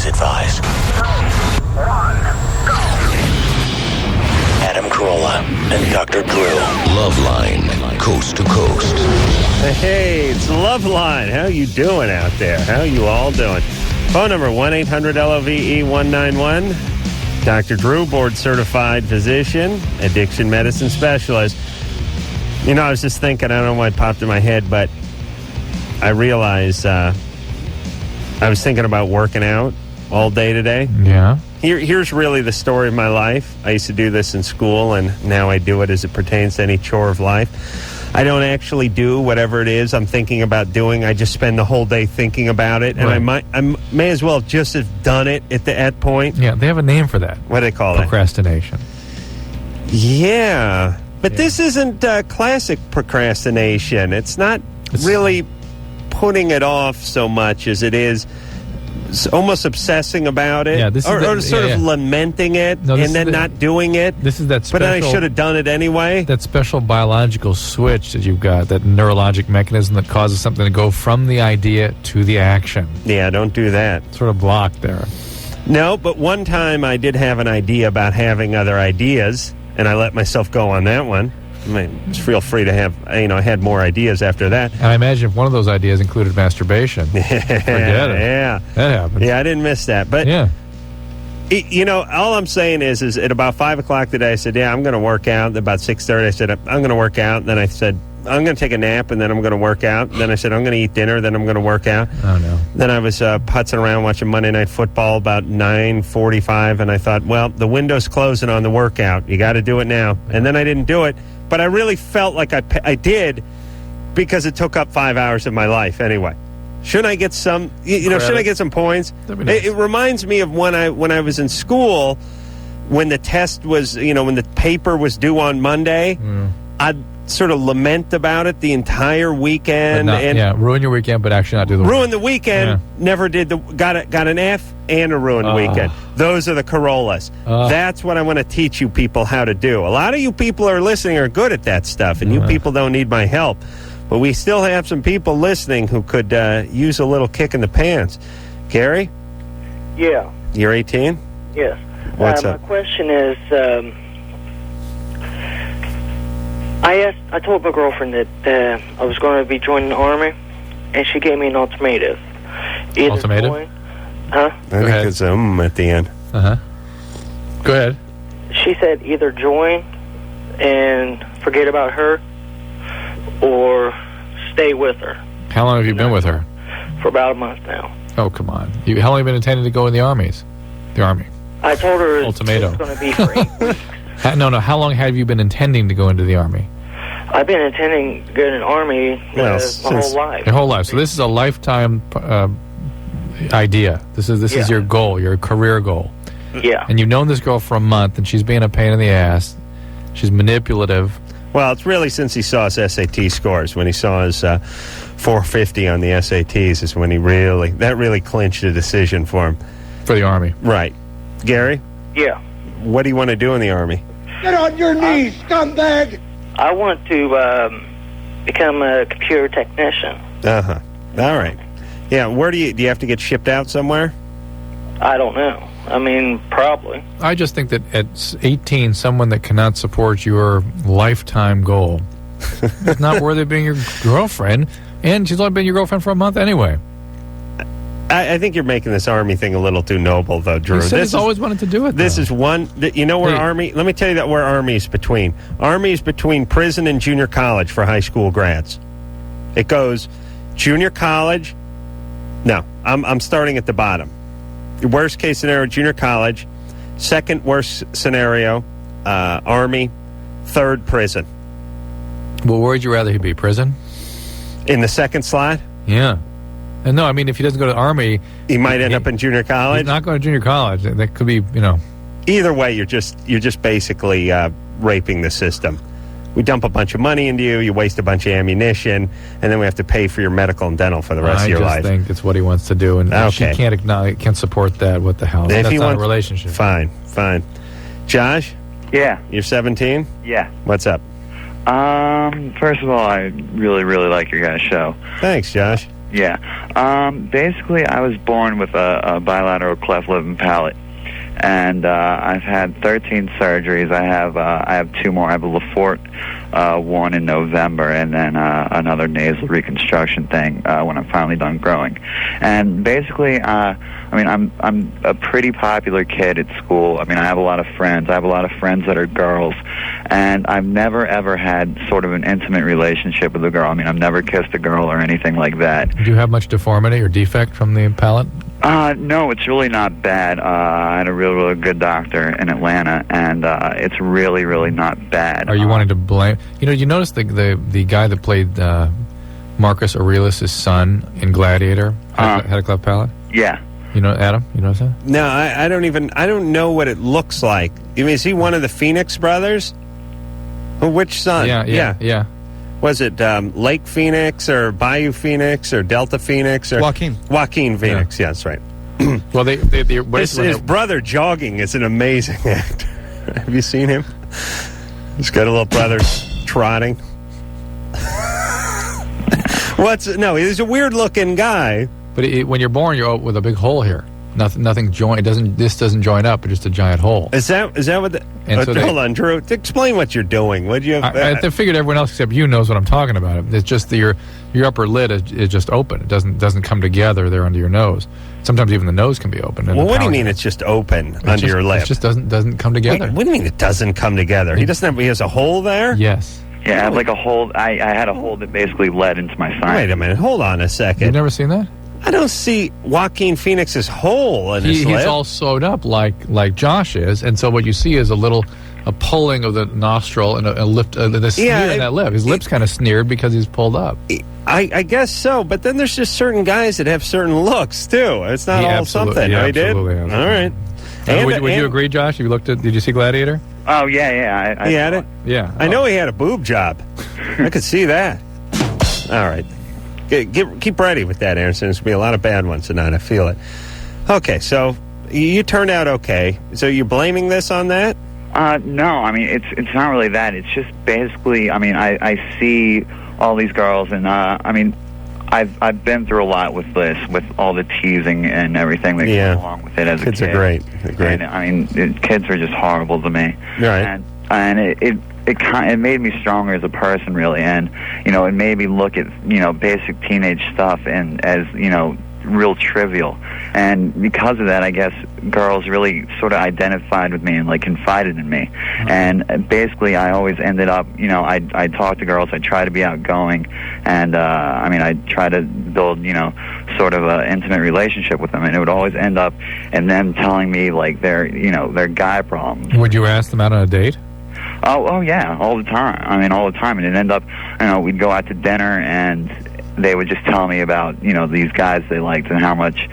advised. 3, 2, 1, go! Adam Carolla and Dr. Drew. Loveline, coast to coast. Hey, it's Loveline. How you doing out there? How you all doing? Phone number 1-800-LOVE-191. Dr. Drew, board-certified physician, addiction medicine specialist. You know, I was just thinking, I don't know why it popped in my head, but I realized I was thinking about working out all day today. Yeah. Here's really the story of my life. I used to do this in school, and now I do it as it pertains to any chore of life. I don't actually do whatever it is I'm thinking about doing. I just spend the whole day thinking about it, and Right. I may as well just have done it at that point. Yeah, they have a name for that. What do they call it? Procrastination. Yeah, but this isn't classic procrastination. It's not really putting it off so much as it is almost obsessing about it, Yeah, this is or sort of lamenting it, No, and then not doing it. This is that special... But then I should have done it anyway. That special biological switch that you've got, that neurologic mechanism that causes something to go from the idea to the action. Yeah, don't do that. Sort of blocked there. No, but one time I did have an idea about having other ideas, and I let myself go on that one. I mean, feel free to have, I had more ideas after that. And I imagine if one of those ideas included masturbation. Forget it. Yeah. That happens. Yeah, I didn't miss that. But, Yeah. all I'm saying is at about 5 o'clock today, I said, yeah, I'm going to work out. About 6:30, I said, I'm going to work out. Then I said, I'm going to take a nap, and then I'm going to work out. Then I said, I'm going to eat dinner, then I'm going to work out. Oh, no. Then I was putzing around watching Monday Night Football about 9:45, and I thought, well, the window's closing on the workout. You got to do it now. And then I didn't do it. But I really felt like I did because it took up 5 hours of my life anyway. Shouldn't I get some, shouldn't I get some points? Nice. It reminds me of when I was in school, when the test was, when the paper was due on Monday, I'd sort of lament about it the entire weekend. Ruin your weekend, but actually not do the ruin the weekend. Never did got an F and a ruined weekend. Those are the Carollas. That's what I want to teach you people how to do. A lot of you people are listening are good at that stuff, and you people don't need my help. But we still have some people listening who could use a little kick in the pants. Gary? Yeah. You're 18? Yes. What's up? My question is, I told my girlfriend that I was going to be joining the Army, and she gave me an ultimatum. Ultimatum? Huh? I think it's at the end. Uh-huh. Go ahead. She said either join and forget about her or stay with her. How long have you been with her? For about a month now. Oh, come on. How long have you been intending to go in the Army? I told her Ultimatum. it's going to be for 8 weeks. No. How long have you been intending to go into the Army? I've been intending to go in the Army my whole life. Your whole life. So this is a lifetime idea. This is your goal, your career goal. Yeah. And you've known this girl for a month, and she's being a pain in the ass. She's manipulative. Well, it's really since he saw his SAT scores. When he saw his 450 on the SATs is when that really clinched a decision for him. For the Army. Right. Gary? Yeah. What do you want to do in the Army? Get on your knees, scumbag! I want to become a computer technician. Uh-huh. All right. Yeah, where do you have to get shipped out somewhere? I don't know. I mean, probably. I just think that at 18, someone that cannot support your lifetime goal is not worthy of being your girlfriend, and she's only been your girlfriend for a month anyway. I think you're making this Army thing a little too noble, though, Drew. You said he's always wanted to do it, This is one... where Army... Let me tell you where Army is between. Army is between prison and junior college for high school grads. It goes junior college... No, I'm starting at the bottom. Worst case scenario, junior college. Second worst scenario, Army. Third, prison. Well, where would you rather he be? Prison? In the second slot? Yeah. And no, I mean, if he doesn't go to the Army... He might end up in junior college? He's not going to junior college. That could be, Either way, you're just basically raping the system. We dump a bunch of money into you, you waste a bunch of ammunition, and then we have to pay for your medical and dental for the rest of your life. I just think it's what he wants to do, and if she can't support that. What the hell? That's not a relationship. Fine. Josh? Yeah. You're 17? Yeah. What's up? First of all, I really, really like your guys' show. Thanks, Josh. Yeah. Basically, I was born with a bilateral cleft lip and palate, and I've had 13 surgeries. I have 2 more. I have a Lafort one in November, and then another nasal reconstruction thing when I'm finally done growing. And basically, I'm a pretty popular kid at school. I mean, I have a lot of friends. I have a lot of friends that are girls, and I've never ever had sort of an intimate relationship with a girl. I mean, I've never kissed a girl or anything like that. Do you have much deformity or defect from the palate? No, it's really not bad. I had a really good doctor in Atlanta, and it's really, really not bad. Are you wanting to blame? You notice the guy that played Marcus Aurelius' son in Gladiator had a cleft palate? Yeah. Adam, you notice that? No, I don't know what it looks like. I mean, is he one of the Phoenix brothers? Which son? Yeah. Was it Lake Phoenix or Bayou Phoenix or Delta Phoenix or Joaquin Phoenix? Yeah, that's right. Well, his brother jogging is an amazing actor. Have you seen him? He's got a little brother trotting. He's a weird looking guy. But when you're born, you're with a big hole here. Nothing join. This doesn't join up. It's just a giant hole. Is that what? Hold on, Drew. Explain what you're doing. What do you? I figured everyone else except you knows what I'm talking about. It's just that your upper lid is just open. It doesn't come together there under your nose. Sometimes even the nose can be open. Well, what do you mean it's just open under your lip? It just doesn't come together. Wait, what do you mean it doesn't come together? He has a hole there? Yes. Yeah, I have like a hole. I had a hole that basically led into my sinus. Wait a minute. Hold on a second. You've never seen that? I don't see Joaquin Phoenix's hole in his lip. He's all sewed up like Josh is, and so what you see is a pulling of the nostril and a lift, the sneer in that lip. His lip's kind of sneered because he's pulled up. I guess so, but then there's just certain guys that have certain looks too. It's not all something. I did. All right. Would you agree, Josh? Did you see Gladiator? Oh yeah. He had it. Yeah. I know he had a boob job. I could see that. All right. Keep ready with that, Aaron. There's going to be a lot of bad ones tonight. I feel it. Okay, so you turned out okay. So you're blaming this on that? No, I mean, it's not really that. It's just basically, I mean, I see all these girls, and I mean, I've been through a lot with this, with all the teasing and everything that goes along with it as a kid. Kids are great. They're great. And, I mean, kids are just horrible to me. Right. And it made me stronger as a person, really, and it made me look at basic teenage stuff and as real trivial, and because of that, I guess girls really sort of identified with me and like confided in me, and basically I always ended up, I talk to girls, I try to be outgoing, and I try to build sort of an intimate relationship with them, and it would always end up in them telling me like their guy problems. Would you ask them out on a date? Oh yeah, all the time. I mean, all the time, and it'd end up, we'd go out to dinner, and they would just tell me about, these guys they liked and how much,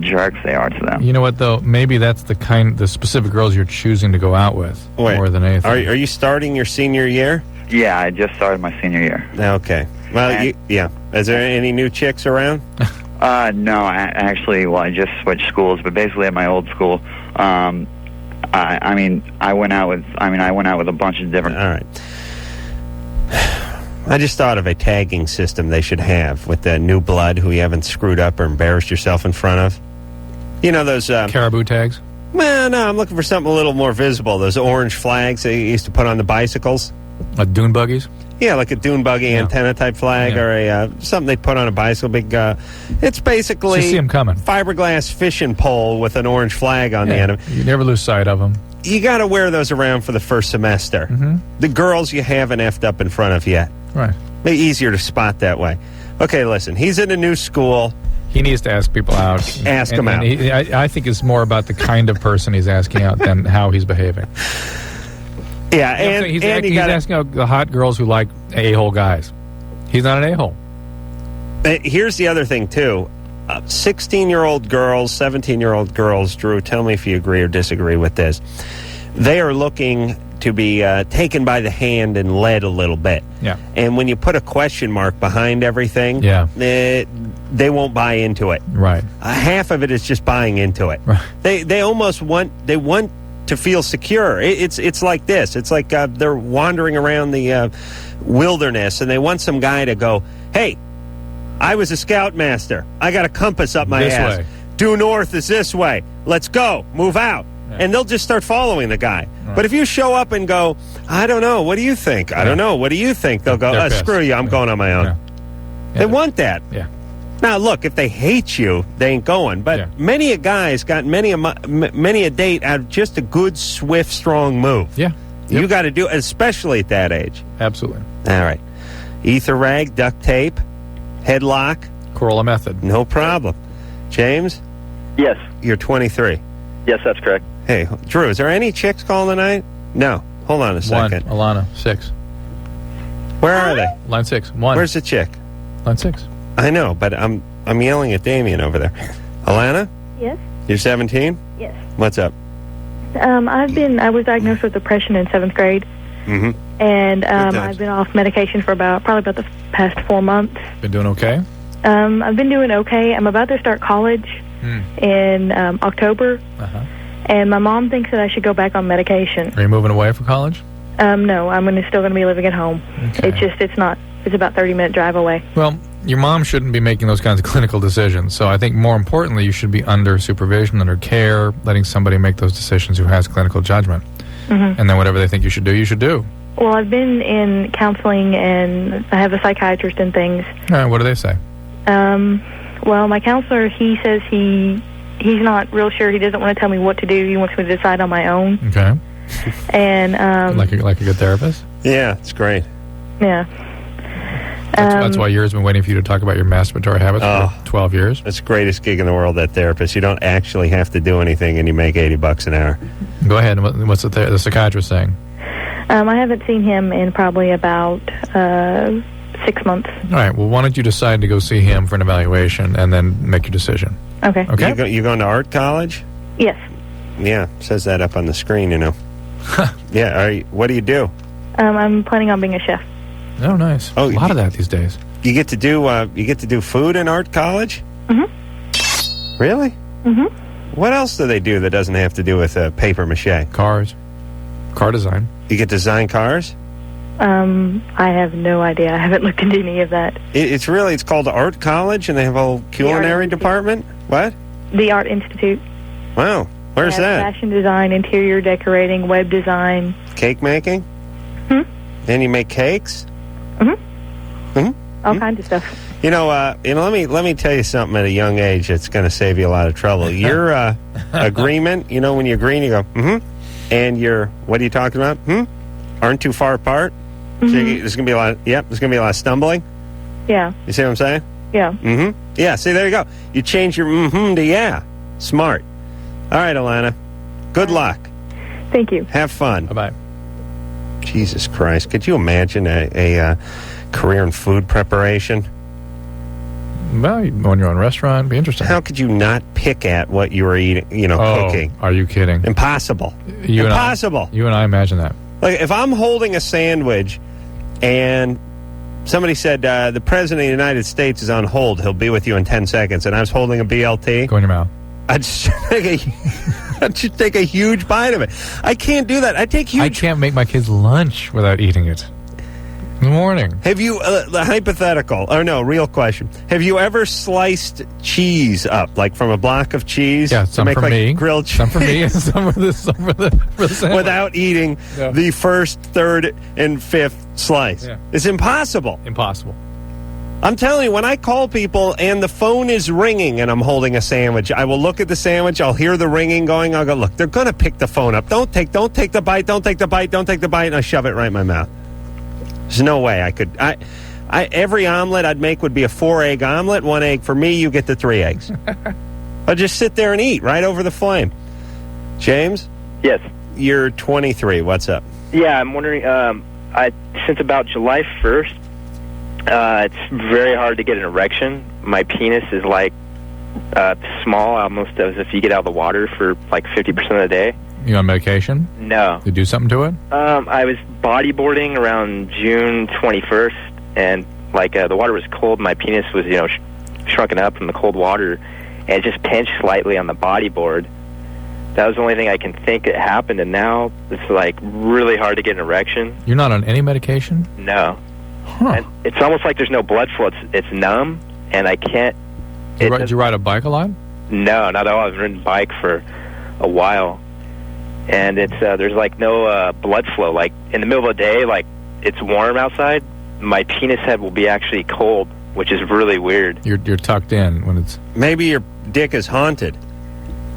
jerks they are to them. You know what, though? Maybe that's the specific girls you're choosing to go out with more than anything. Are you starting your senior year? Yeah, I just started my senior year. Okay. Well, Is there any new chicks around? No, I just switched schools, but basically at my old school, I went out with a bunch of different. All right. I just thought of a tagging system they should have with the new blood who you haven't screwed up or embarrassed yourself in front of. Those caribou tags? Well, no, I'm looking for something a little more visible. Those orange flags they used to put on the bicycles. Like dune buggies? Yeah, like a dune buggy antenna type flag, or something they put on a bicycle. Big. It's basically see them coming. Fiberglass fishing pole with an orange flag on the end of it. You never lose sight of them. You got to wear those around for the first semester. Mm-hmm. The girls you haven't effed up in front of yet. Right. Maybe easier to spot that way. Okay, listen. He's in a new school. He needs to ask people out. Ask him out. I think it's more about the kind of person he's asking out than how he's behaving. Yeah, and he's asking out the hot girls who like a-hole guys. He's not an a-hole. Here's the other thing, too. 16-year-old girls, 17-year-old girls, Drew, tell me if you agree or disagree with this. They are looking to be taken by the hand and led a little bit. Yeah. And when you put a question mark behind everything, they won't buy into it. Right. Half of it is just buying into it. Right. They almost want to feel secure. It's like this. It's like they're wandering around the wilderness, and they want some guy to go, hey, I was a scoutmaster. I got a compass up my This ass. way. Due north is this way. Let's go. Move out. Yeah. And they'll just start following the guy. Right. But if you show up and go, I don't know, what do you think? I don't know, what do you think? They'll go, They're pissed. screw you, I'm going on my own. Yeah. They want that. Yeah. Now, look, if they hate you, they ain't going. But Yeah. many a guy's got many a date out of just a good, swift, strong move. Yeah. You Yep. got to do, especially at that age. Absolutely. All right. Ether rag, duct tape, headlock, Carolla method. no problem. James, Yes. you're 23. Yes, that's correct. Hey, Drew, is there any chicks calling tonight? No. Hold on a 1. second. Alana. 6. Where are they? Line 6. 1. Where's the chick? Line 6? I know, but I'm yelling at Damien over there. Alana, Yes. you're 17? Yes. What's up? I was diagnosed with depression in 7th grade, Mm-hmm. and times. I've been off medication for probably about the past 4 months. Been doing okay? I've been doing okay. I'm about to start college in October, Uh-huh. and my mom thinks that I should go back on medication. Are you moving away for college? No, I'm still going to be living at home. Okay. It's about 30-minute drive away. Well, your mom shouldn't be making those kinds of clinical decisions. So I think more importantly, you should be under supervision, under care, letting somebody make those decisions who has clinical judgment. Mm-hmm. And then whatever they think you should do, you should do. Well, I've been in counseling, and I have a psychiatrist and things. All right, what do they say? Well, my counselor, he says he's not real sure. He doesn't want to tell me what to do. He wants me to decide on my own. Okay. And Like a good therapist? Yeah, it's great. yeah. That's why yours been waiting for you to talk about your masturbatory habits for 12 years. It's the greatest gig in the world, that therapist. You don't actually have to do anything, and you make $80 an hour. Go ahead. What's the psychiatrist saying? I haven't seen him in probably about 6 months. All right. Well, why don't you decide to go see him for an evaluation and then make your decision? Okay. Okay. You going to art college? Yes. Yeah, says that up on the screen, you know. Yeah, what do you do? I'm planning on being a chef. Oh, nice. Oh, a lot of that these days. You get to do food in art college? Mm-hmm. Really? Mm-hmm. What else do they do that doesn't have to do with paper mache? Cars. Car design. You get to design cars? I have no idea. I haven't looked into any of that. It's called art college, and they have a whole culinary department? What? The Art Institute. Wow. Where's They have that? Fashion design, interior decorating, web design. Cake making? Hmm? And you make cakes? All kinds of stuff. Let me tell you something at a young age that's going to save you a lot of trouble. Your agreement, when you agree and you go, and what are you talking about? Aren't too far apart. So there's going to be a lot. There's going to be a lot of stumbling. Yeah. You see what I'm saying? Yeah. Yeah. See, there you go. You change your to yeah. Smart. All right, Alana. Good luck. Thank you. Have fun. Bye-bye. Jesus Christ! Could you imagine a career in food preparation? Well, you own your own restaurant. Be interesting. How could you not pick at what you were eating? Cooking. Are you kidding? Impossible. You Impossible. You and I imagine that. Like if I'm holding a sandwich and somebody said the president of the United States is on hold, he'll be with you in 10 seconds, and I was holding a BLT, Go in your mouth. I'd just take a huge bite of it. I can't do that. I take huge. I can't make my kids lunch without eating it. In the morning. Have you hypothetical? Or no, real question. Have you ever sliced cheese up, like from a block of cheese? Yeah, to some make for like me. grilled cheese? Some for me and some for the sandwich. Without eating Yeah. the first, third, and fifth slice. Yeah. It's impossible. Impossible. I'm telling you, when I call people and the phone is ringing and I'm holding a sandwich, I will look at the sandwich, I'll hear the ringing going, I'll go, look, they're going to pick the phone up. Don't take the bite, don't take the bite, and I shove it right in my mouth. There's no way I could. Every omelet I'd make would be a 4-egg omelet. 1 egg for me, you get the 3 eggs. I'll just sit there and eat right over the flame. James? Yes. You're 23. What's up? Yeah, I'm wondering, since about July 1st, it's very hard to get an erection. My penis is small, almost as if you get out of the water for 50% of the day. You on medication? No. Did you do something to it? I was bodyboarding around June 21st, and the water was cold. My penis was, shrunken up from the cold water, and it just pinched slightly on the bodyboard. That was the only thing I can think that happened, and now it's really hard to get an erection. You're not on any medication? No. Huh. And it's almost like there's no blood flow. It's numb, and I can't. Did you ride a bike a lot? No, not at all. I've ridden bike for a while, and it's there's like no blood flow. Like in the middle of the day, like it's warm outside, my penis head will be actually cold, which is really weird. You're tucked in when it's. Maybe your dick is haunted.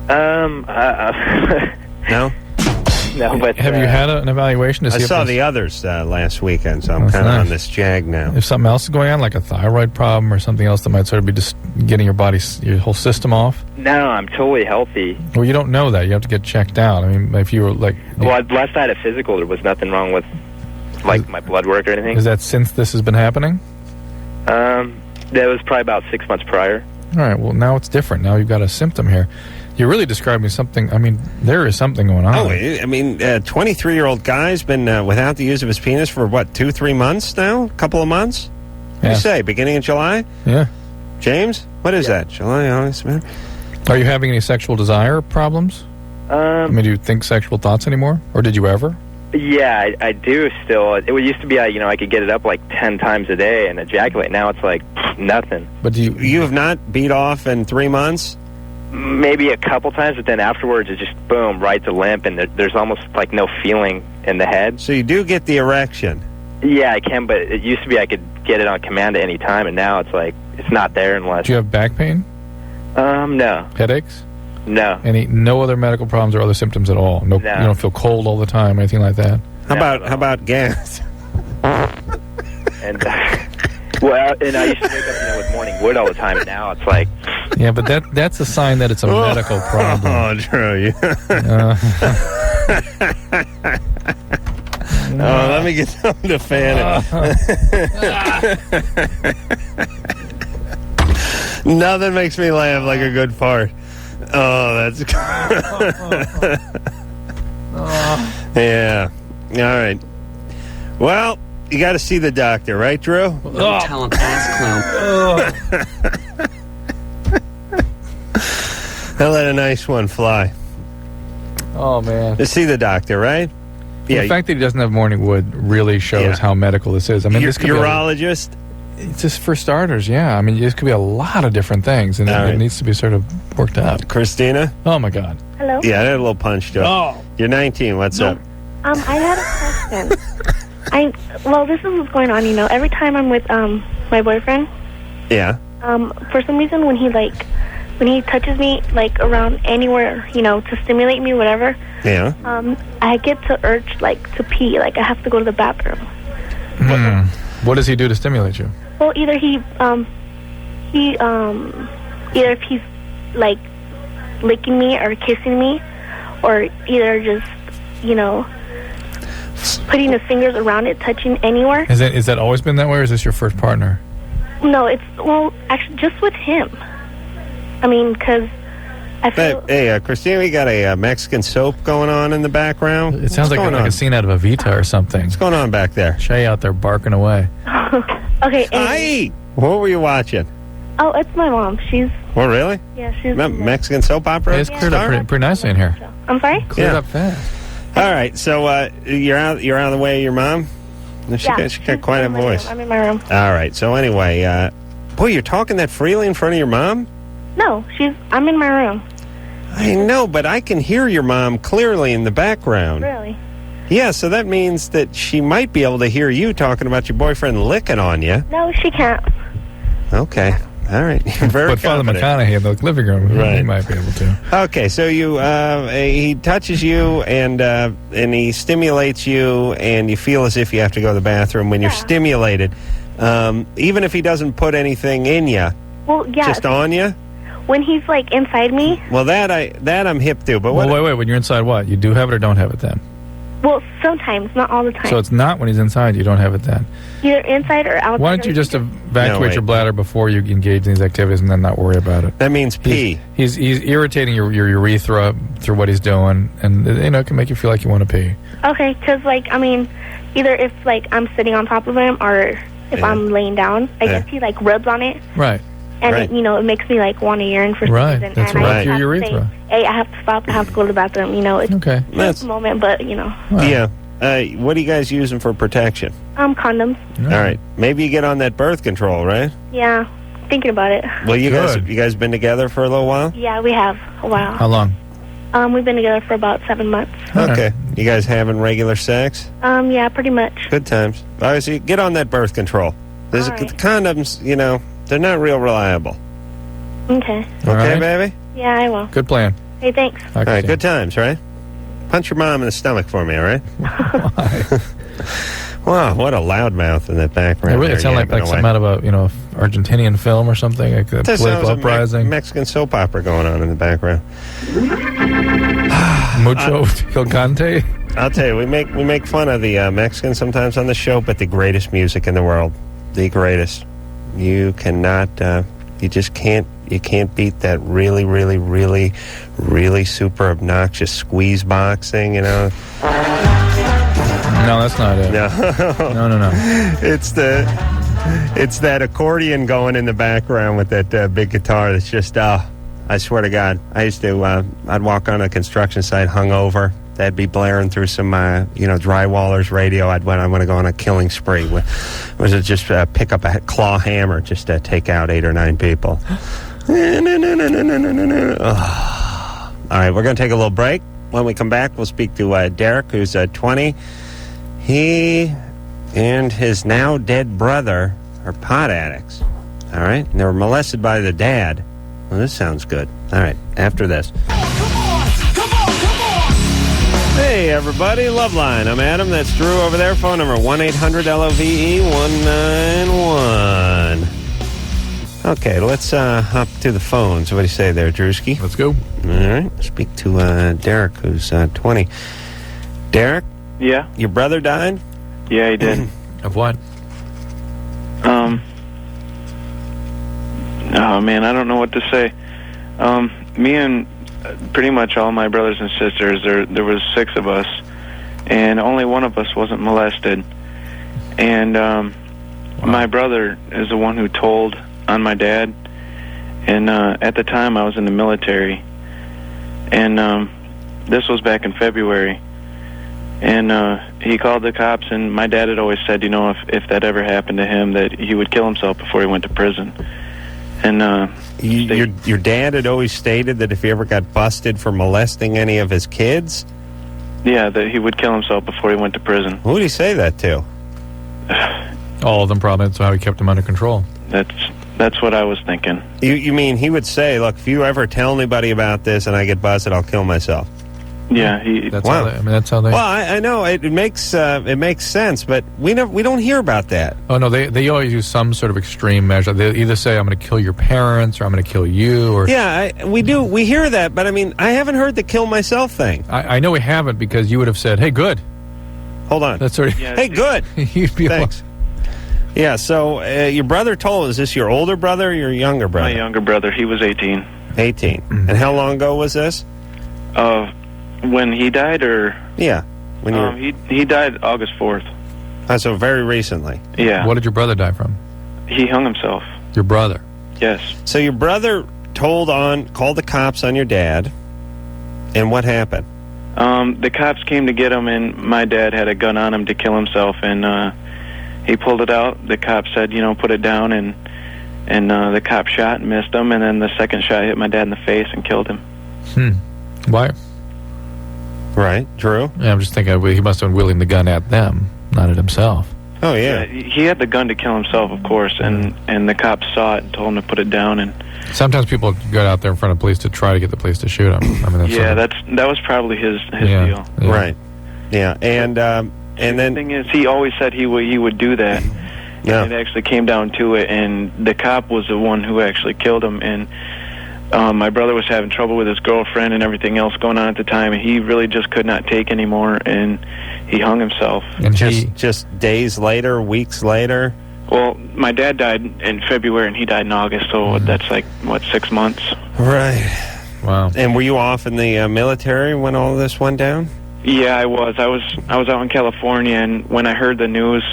No. No, but have you had an evaluation to see? I saw if the others last weekend, so I'm kind of nice. on this jag now. If something else is going on, like a thyroid problem or something else that might sort of be just getting your body, your whole system off. No, I'm totally healthy. Well, you don't know that. You have to get checked out. I mean, if you were like. Well, last I had a physical, there was nothing wrong with like my blood work or anything. Is that since this has been happening? That was probably about 6 months prior. All right. Well, now it's different. Now you've got a symptom here. You're really describing something. I mean, there is something going on. Oh, I mean, 23-year-old guy's been without the use of his penis for, what, 2-3 months now? A couple of months? What do you say, beginning of July? Yeah. James? What is that? July, August, man? Are you having any sexual desire problems? I mean, do you think sexual thoughts anymore? Or did you ever? Yeah, I do still. It used to be, I could get it up like 10 times a day and ejaculate. Now it's like nothing. But you have not beat off in 3 months? Maybe a couple times, but then afterwards it's just boom, right to limp, and there's almost like no feeling in the head. So you do get the erection? Yeah, I can, but it used to be I could get it on command at any time, and now it's like it's not there unless. Do you have back pain? No. Headaches? No. No other medical problems or other symptoms at all? No. You don't feel cold all the time, anything like that? How about gas? And well, and I used to wake up, with morning wood all the time, and now it's like. Yeah, but that's a sign that it's a medical problem. Oh, true. Let me get something to fan it. Nothing makes me laugh like a good fart. Oh, that's. Yeah. All right. Well, you got to see the doctor, right, Drew? No talent ass clown. I let a nice one fly. Oh, man. To see the doctor, right? Well, the fact that he doesn't have morning wood really shows how medical this is. I mean, this could urologist? It's just for starters, yeah. I mean, this could be a lot of different things, and it needs to be sort of worked out. Christina? Oh, my God. Hello? Yeah, I had a little punch to it. Oh. You're 19. What's up? I had a question. This is what's going on, Every time I'm with my boyfriend. Yeah. For some reason, when he touches me, like, around anywhere, to stimulate me, whatever. Yeah. I get to urge, like, to pee. Like, I have to go to the bathroom. What does he do to stimulate you? Well, either either if he's, like, licking me or kissing me, or either just, putting his fingers around it, touching anywhere. Is that always been that way, or is this your first partner? No, actually, just with him. I mean, because I feel... Hey, Christina, we got a Mexican soap going on in the background. It sounds like a scene out of Evita or something. What's going on back there? Shay out there barking away. Okay. Hi! What were you watching? Oh, it's my mom. She's... Oh, really? Yeah, she's... Mexican soap opera? It's cleared up pretty nicely in here. I'm sorry? Cleared up fast. All right, so you're out of the way of your mom? She got quite a voice. I'm in my room. All right, so anyway, boy, you're talking that freely in front of your mom? No, I'm in my room. I know, but I can hear your mom clearly in the background. Really? Yeah, so that means that she might be able to hear you talking about your boyfriend licking on you. No, she can't. Okay. All right. You're very But Father McConaughey in the living room, he might be able to. Okay, so he touches you and he stimulates you, and you feel as if you have to go to the bathroom when you're stimulated, even if he doesn't put anything in you. Well, yeah. Just on you. When he's like inside me. Well, that I'm hip to. But wait. When you're inside, what you do have it or don't have it then? Well, sometimes, not all the time. So it's not when he's inside, you don't have it then. Either inside or outside. Why don't you just evacuate your bladder before you engage in these activities and then not worry about it? That means pee. He's irritating your urethra through what he's doing, and it can make you feel like you want to pee. Okay, because either if I'm sitting on top of him or if I'm laying down, I guess he rubs on it. Right. And it makes me want to urine for some reason. That's and right. I Your urethra. Say, hey, I have to stop. I have to go to the bathroom. It's okay. Just a moment, but Yeah. What are you guys using for protection? Condoms. All right. Maybe you get on that birth control, right? Yeah. thinking about it. Well, you Good. guys been together for a little while? Yeah, we have a while. How long? We've been together for about 7 months. Okay. You guys having regular sex? Yeah, pretty much. Good times. Obviously, get on that birth control. There's All right. the condoms, they're not real reliable. Okay. All Okay, right. baby? Yeah, I will. Good plan. Hey, thanks. All right, good times, right? Punch your mom in the stomach for me, all right? Wow, what a loudmouth in that background. It really there, sounded like yapping something away. out of a Argentinian film or something, like a That sounds political like uprising. Mexican soap opera going on in the background. Mucho Gigante. I'll tell you, we make fun of the Mexicans sometimes on the show, but the greatest music in the world, the greatest. You cannot, you just can't, you can't beat that really, really, really, really super obnoxious squeeze boxing. No, that's not it. No, No. it's that accordion going in the background with that big guitar. That's just, I swear to God, I used to, I'd walk on a construction site hungover. That'd be blaring through some, drywallers radio. I want to go on a killing spree. Was it just pick up a claw hammer just to take out 8 or 9 people? All right, we're going to take a little break. When we come back, we'll speak to Derek, who's 20. He and his now dead brother are pot addicts. All right, and they were molested by the dad. Well, this sounds good. All right, after this. Hey, everybody, Loveline. I'm Adam. That's Drew over there. Phone number 1-800-LOVE-191. Okay, let's hop to the phones. What do you say there, Drewski? Let's go. All right, speak to Derek, who's 20. Derek, Yeah, your brother died? yeah, he did. Of what? Oh man, I don't know what to say. Me and pretty much all my brothers and sisters, there was 6 of us, and only one of us wasn't molested. And my brother is the one who told on my dad. And at the time, I was in the military, and this was back in February. And he called the cops, and my dad had always said, if that ever happened to him, that he would kill himself before he went to prison. And Your dad had always stated that if he ever got busted for molesting any of his kids? yeah, that he would kill himself before he went to prison. Who did he say that to? All of them probably. That's how he kept them under control. That's what I was thinking. You mean he would say, look, if you ever tell anybody about this and I get busted, I'll kill myself? Yeah, That's Wow. how they, that's how they. Well, I know it makes sense, but we don't hear about that. Oh no, they always use some sort of extreme measure. They either say I'm going to kill your parents or I'm going to kill you. Or Yeah, we hear that, but I mean, I haven't heard the kill myself thing. I know we haven't because you would have said, "Hey, good." Hold on. That's sort of. Yeah, Hey, good. You'd be Thanks. Yeah, so your brother told, is this your older brother or your younger brother? my younger brother, he was 18. 18. And how long ago was this? When he died, or Yeah. When you were, he died August 4th. so very recently. Yeah, What did your brother die from? he hung himself. Your brother. Yes. So your brother called the cops on your dad, and what happened? The cops came to get him, and my dad had a gun on him to kill himself, and he pulled it out. The cop said, put it down, and the cop shot and missed him, and then the second shot hit my dad in the face and killed him. Why? Right, Drew? Yeah, I'm just thinking he must have been wielding the gun at them, not at himself. Oh, yeah. He had the gun to kill himself, of course, and the cops saw it and told him to put it down. And Sometimes people go out there in front of police to try to get the police to shoot him. I mean, that was probably his yeah, deal. yeah. Right. Yeah, and The then... thing is, he always said he would do that. Yeah. And it actually came down to it, and the cop was the one who actually killed him. And my brother was having trouble with his girlfriend and everything else going on at the time, and he really just could not take anymore, and he hung himself. And Just days later, weeks later? Well, my dad died in February, and he died in August, so that's 6 months. Right. wow. And were you off in the military when all this went down? Yeah, I was. I was out in California, and when I heard the news,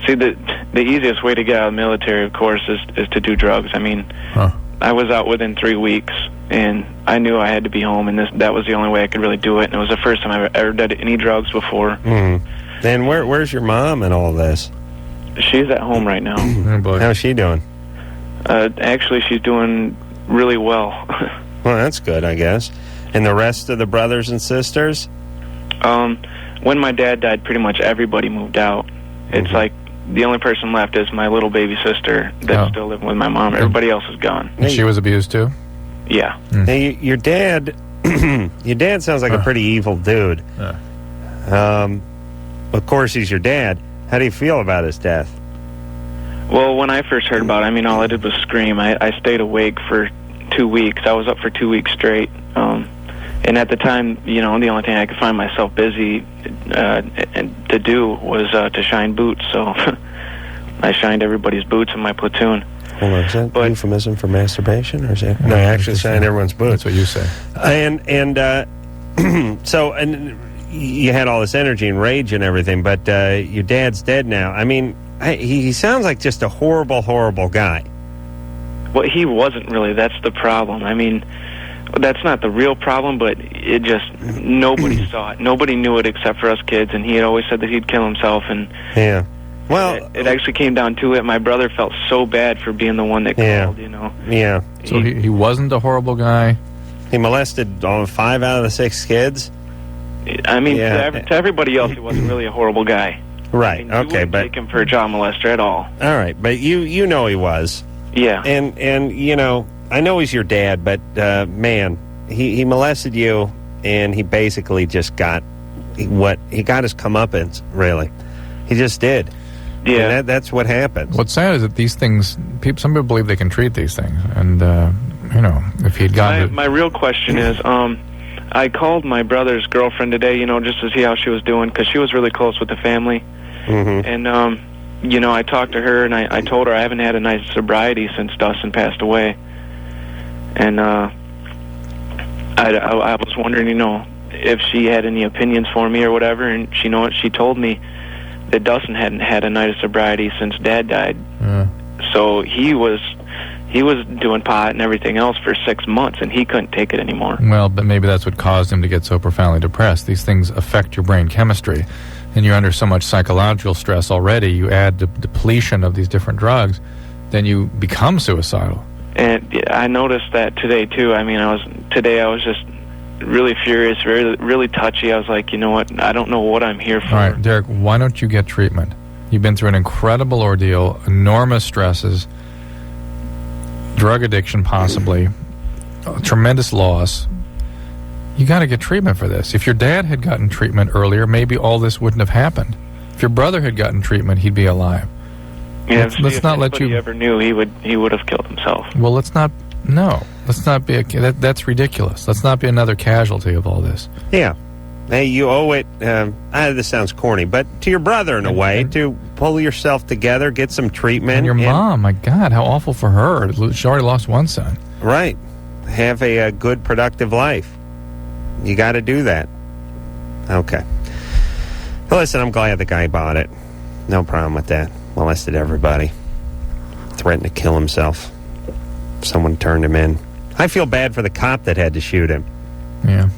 see, the easiest way to get out of the military, of course, is to do drugs. I mean, I was out within 3 weeks, and I knew I had to be home, and that was the only way I could really do it. And it was the first time I ever did any drugs before. And where's your mom in all this? She's at home right now. Oh, boy. How's she doing? Actually, she's doing really well. Well, that's good, I guess. And the rest of the brothers and sisters? When my dad died, pretty much everybody moved out. It's like the only person left is my little baby sister that's still living with my mom. Everybody else is gone. And she was abused too? Yeah. Now, your dad, your dad sounds like a pretty evil dude. Of course, he's your dad. How do you feel about his death? Well, when I first heard about it, I mean, all I did was scream. I stayed awake for 2 weeks. I was up for 2 weeks straight. And at the time, you know, the only thing I could find myself busy and to do was to shine boots. So I shined everybody's boots in my platoon. Hold on, is that euphemism for masturbation, or is that no? I actually shine everyone's boots. That's what you say. So you had all this energy and rage and everything, but your dad's dead now. I mean, he sounds like just a horrible, horrible guy. Well, he wasn't really. That's the problem. I mean, that's not the real problem, but it just, nobody saw it. Nobody knew it except for us kids, and he had always said that he'd kill himself. And yeah. Well, it actually came down to it. My brother felt so bad for being the one that called, you know. Yeah. So he wasn't a horrible guy? He molested 5 out of the 6 kids? I mean, to everybody else, he wasn't really a horrible guy. Right, I mean, okay, but... take him for a child molester at all. All right, but you know he was. Yeah. And you know, I know he's your dad, but, man, he molested you, and he basically just got he got his comeuppance, really. He just did. Yeah. And that's what happens. What's sad is that these things, some people believe they can treat these things, and, you know, if he'd gotten... My real question is, I called my brother's girlfriend today, you know, just to see how she was doing, because she was really close with the family. Mm-hmm. And, you know, I talked to her, and I told her I haven't had a nice sobriety since Dustin passed away. And I was wondering, you know, if she had any opinions for me or whatever, and she told me that Dustin hadn't had a night of sobriety since Dad died. So he was doing pot and everything else for 6 months, and he couldn't take it anymore. Well, but maybe that's what caused him to get so profoundly depressed. These things affect your brain chemistry, and you're under so much psychological stress already. You add the depletion of these different drugs, then you become suicidal. And I noticed that today too. I mean, I was just really furious, really touchy. I was like, you know what? I don't know what I'm here for. All right, Derek, why don't you get treatment? You've been through an incredible ordeal, enormous stresses, drug addiction possibly, tremendous loss. You got to get treatment for this. If your dad had gotten treatment earlier, maybe all this wouldn't have happened. If your brother had gotten treatment, he'd be alive. Yeah, let's not let you. If ever knew, he would have killed himself. Well, let's not. No, let's not be. That's ridiculous. Let's not be another casualty of all this. Yeah. Hey, you owe it. This sounds corny, but to your brother in a way, to pull yourself together, get some treatment. And your mom, my God, how awful for her. She already lost one son. Right. Have a good, productive life. You got to do that. Okay. Well, listen, I'm glad the guy bought it. No problem with that. Molested everybody. Threatened to kill himself. Someone turned him in. I feel bad for the cop that had to shoot him. Yeah.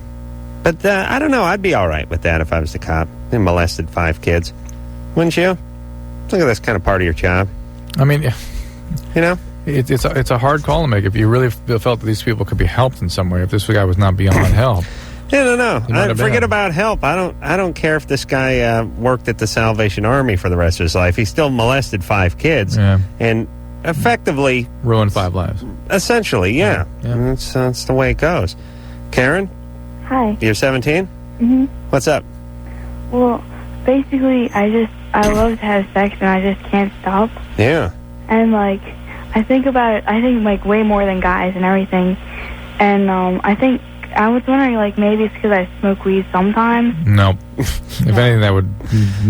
But I don't know. I'd be all right with that if I was the cop. They molested 5 kids. Wouldn't you? I think that's kind of part of your job. I mean, you know? It's a hard call to make. If you really felt that these people could be helped in some way, if this guy was not beyond help. Yeah, no. Forget about help. I don't care if this guy worked at the Salvation Army for the rest of his life. He still molested 5 kids. Yeah. And effectively... ruined 5 lives. Essentially, yeah. That's the way it goes. Karen? Hi. You're 17? Mm-hmm. What's up? Well, basically, I love to have sex, and I just can't stop. Yeah. And, like, I think, like, way more than guys and everything. And, I was wondering, like, maybe it's because I smoke weed sometimes. No. If anything, that would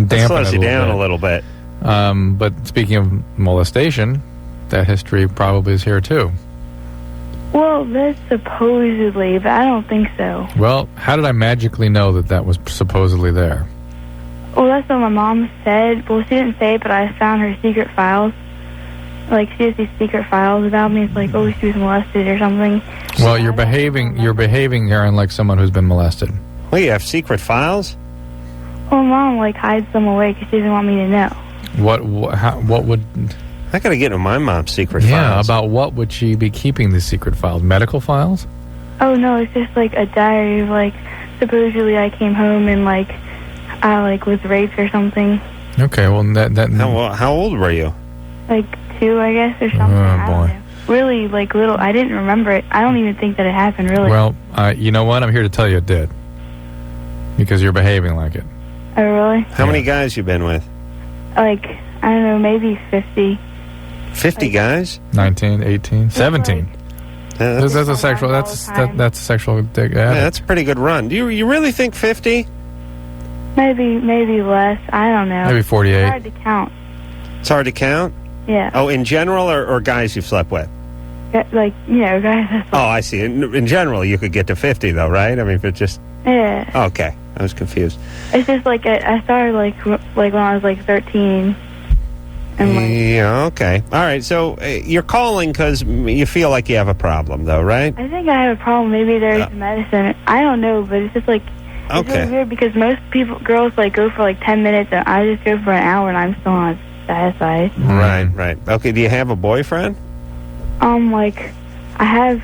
dampen it slows you down a little bit. But speaking of molestation, that history probably is here, too. Well, that's supposedly, but I don't think so. Well, how did I magically know that was supposedly there? Well, that's what my mom said. Well, she didn't say it, but I found her secret files. Like, she has these secret files about me. It's like, oh, she was molested or something. Well, you're behaving, Aaron, like someone who's been molested. Well, you have secret files? Well, Mom, like, hides them away because she doesn't want me to know. What would... I got to get into my mom's secret Yeah, files. about what would she be keeping these secret files? Medical files? Oh, no, it's just, like, a diary of, like, supposedly I came home and, like, I, like, was raped or something. Okay, well, How old were you? Like, 2, I guess, or something. I don't know. Really, like, little. I didn't remember it. I don't even think that it happened, really. Well, you know what? I'm here to tell you it did. Because you're behaving like it. Oh, really? How many guys you been with? Like, I don't know, maybe 50. 50 guys? 19, 18, 17. That's a sexual. That's a sexual dig. Yeah, that's a pretty good run. Do you really think 50? Maybe less. I don't know. Maybe 48. It's hard to count. It's hard to count? Yeah. Oh, in general or guys you've slept with? Like, guys. Oh, I see. In general, you could get to 50, though, right? I mean, if it's just... Yeah. Okay. I was confused. It's just like I started like when I was like 13. And yeah, okay. All right, so you're calling because you feel like you have a problem, though, right? I think I have a problem. Maybe there's medicine. I don't know, but it's just like... It's really weird because most girls like go for like 10 minutes and I just go for an hour and I'm still not satisfied. Right. Okay, do you have a boyfriend? Like, I have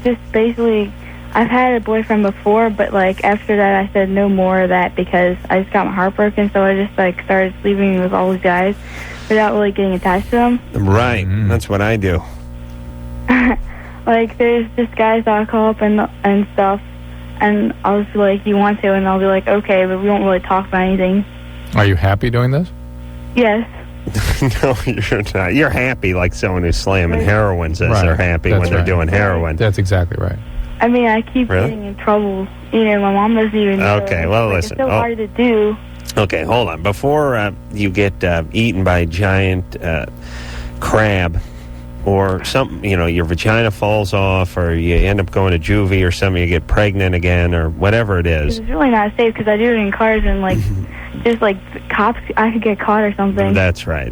just basically... I've had a boyfriend before, but, like, after that I said no more of that because I just got my heart broken, so I just, like, started sleeping with all these guys without really getting attached to them. Right. That's what I do. Like, there's just guys that I'll call up and stuff, and I'll just be like, you want to? And I'll be like, okay, but we won't really talk about anything. Are you happy doing this? Yes. No, you're not. You're happy like someone who's slamming heroin says they're happy when they're doing heroin. That's exactly right. I mean, I keep getting in trouble. My mom doesn't even know. Okay, well, listen. It's so hard to do. Okay, hold on. Before you get eaten by a giant crab or something, your vagina falls off or you end up going to juvie or something, you get pregnant again or whatever it is. It's really not safe because I do it in cars and, like, just, like, cops, I could get caught or something. That's right.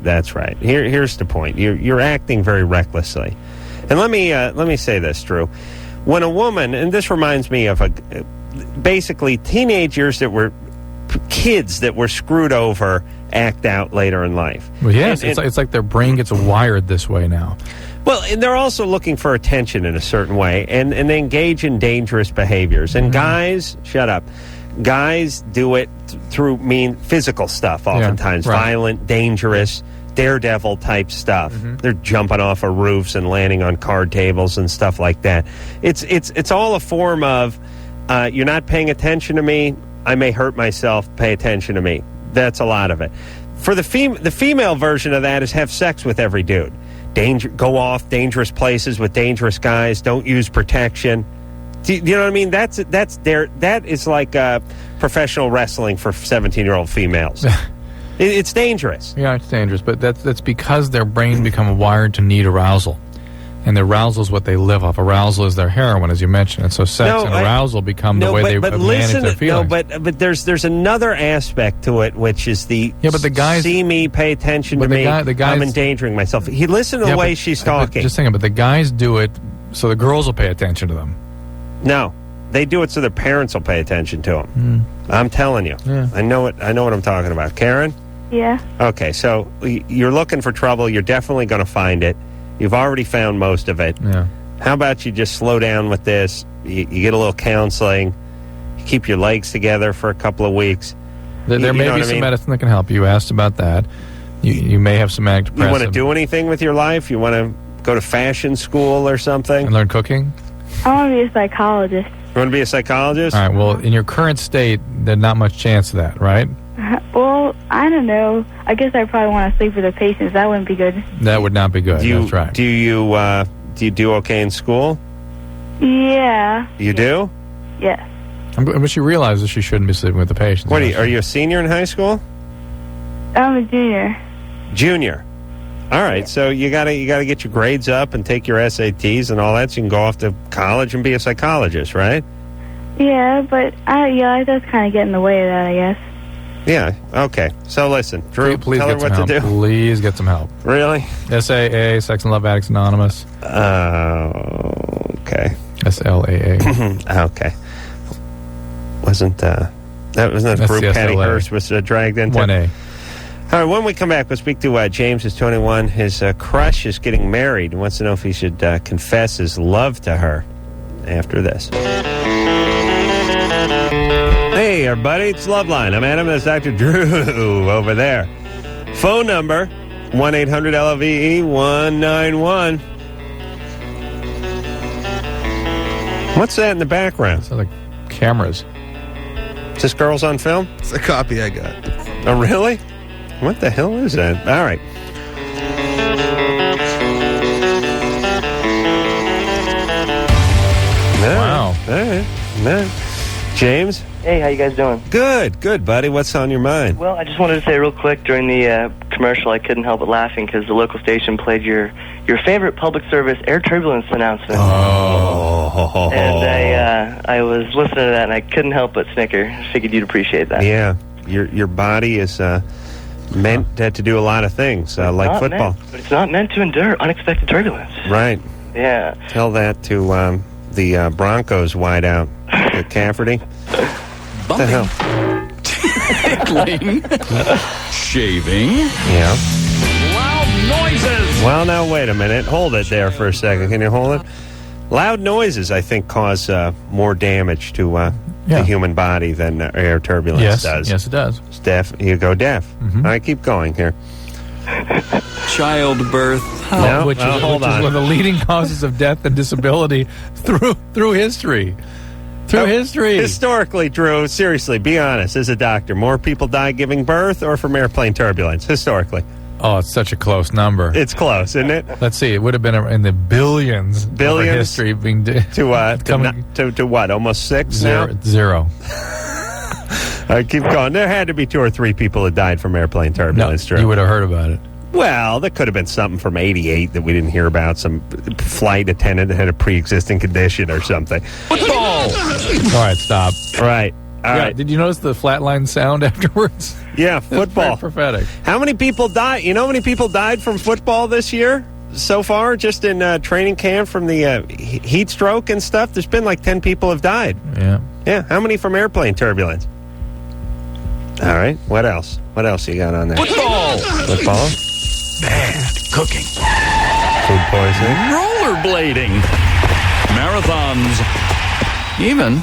Here's the point. You're acting very recklessly. And let me say this, Drew. When a woman, and this reminds me of basically teenagers that were kids that were screwed over act out later in life. Well, yes, it's like their brain gets wired this way now. Well, and they're also looking for attention in a certain way, and they engage in dangerous behaviors. And guys, shut up. Guys do it through mean physical stuff oftentimes, violent, dangerous, daredevil type stuff. They're jumping off of roofs and landing on card tables and stuff like that. It's all a form of you're not paying attention to me, I may hurt myself, pay attention to me. That's a lot of it. For the female version of that is have sex with every dude. Go off dangerous places with dangerous guys, don't use protection. Do you know what I mean? That is like professional wrestling for 17-year-old females. It's dangerous. Yeah, it's dangerous, but that's because their brain become wired to need arousal. And the arousal is what they live off. Arousal is their heroin, as you mentioned. And so sex and arousal become the way they manage their feelings. But there's another aspect to it, which is the guys see me, pay attention to me, I'm endangering myself. Listen to the way she's talking. Just thinking, but the guys do it so the girls will pay attention to them. No, they do it so their parents will pay attention to them. I'm telling you. Yeah. I know what I'm talking about. Karen? Yeah. Okay, so you're looking for trouble. You're definitely going to find it. You've already found most of it. Yeah. How about you just slow down with this? You get a little counseling. You keep your legs together for a couple of weeks. There may be some medicine that can help. You asked about that. You may have some antidepressant. You want to do anything with your life? You want to go to fashion school or something? And learn cooking? I want to be a psychologist. You want to be a psychologist? All right, well, in your current state, there's not much chance of that, right? Well, I don't know. I guess I probably want to sleep with the patients. That wouldn't be good. That would not be good. That's right. Do you do okay in school? Yeah. You do? Yes. But she realizes she shouldn't be sleeping with the patients. What are you a senior in high school? I'm a junior. Junior. All right, so you gotta get your grades up and take your SATs and all that, so you can go off to college and be a psychologist, right? Yeah, but it does kind of get in the way of that, I guess. Yeah. Okay. So listen, Drew, please tell her what to do. Please get some help. Really? SAA, Sex and Love Addicts Anonymous. Okay. SLAA. Okay. Wasn't that group Patty Hearst was dragged into? 1A. All right, when we come back, we'll speak to James, who's 21. His crush is getting married and wants to know if he should confess his love to her after this. Hey, everybody, it's Loveline. I'm Adam, that's Dr. Drew over there. Phone number, 1-800-LOVE-191. What's that in the background? So the cameras. Is this Girls on Film? It's a copy I got. Oh, really? What the hell is that? All right. Wow. All right. No. James? Hey, how you guys doing? Good, buddy. What's on your mind? Well, I just wanted to say real quick, during the commercial, I couldn't help but laughing because the local station played your favorite public service air turbulence announcement. Oh. And I was listening to that, and I couldn't help but snicker. Figured you'd appreciate that. Yeah. Your body is meant to do a lot of things, like football. But it's not meant to endure unexpected turbulence. Right. Yeah. Tell that to the Broncos wideout, Cafferty. What the hell? Tickling. Shaving. Yeah. Loud noises. Well, now, wait a minute. Hold it there for a second. Can you hold it? Loud noises, I think, cause more damage to the human body than air turbulence does. Yes, it does. It's deaf. You go deaf. Mm-hmm. All right, keep going here. Childbirth. No, which is hold on. one of the leading causes of death and disability through history. Historically, Drew, seriously, be honest. As a doctor, more people die giving birth or from airplane turbulence? Historically. Oh, it's such a close number. It's close, isn't it? Let's see. It would have been in the billions. Billions? Over history being to what? Almost 6 now? Zero. All right, keep going. There had to be 2 or 3 people that died from airplane turbulence, Drew. You would have heard about it. Well, there could have been something from 88 that we didn't hear about. Some flight attendant that had a pre-existing condition or something. Football. All right, stop. Right. All right. Did you notice the flatline sound afterwards? Yeah, football. It's very prophetic. How many people died? You know how many people died from football this year so far? Just in training camp from the heat stroke and stuff? There's been like 10 people have died. Yeah. Yeah. How many from airplane turbulence? All right. What else? What else you got on there? Football? Bad cooking. Food poisoning. Rollerblading. Marathons. Even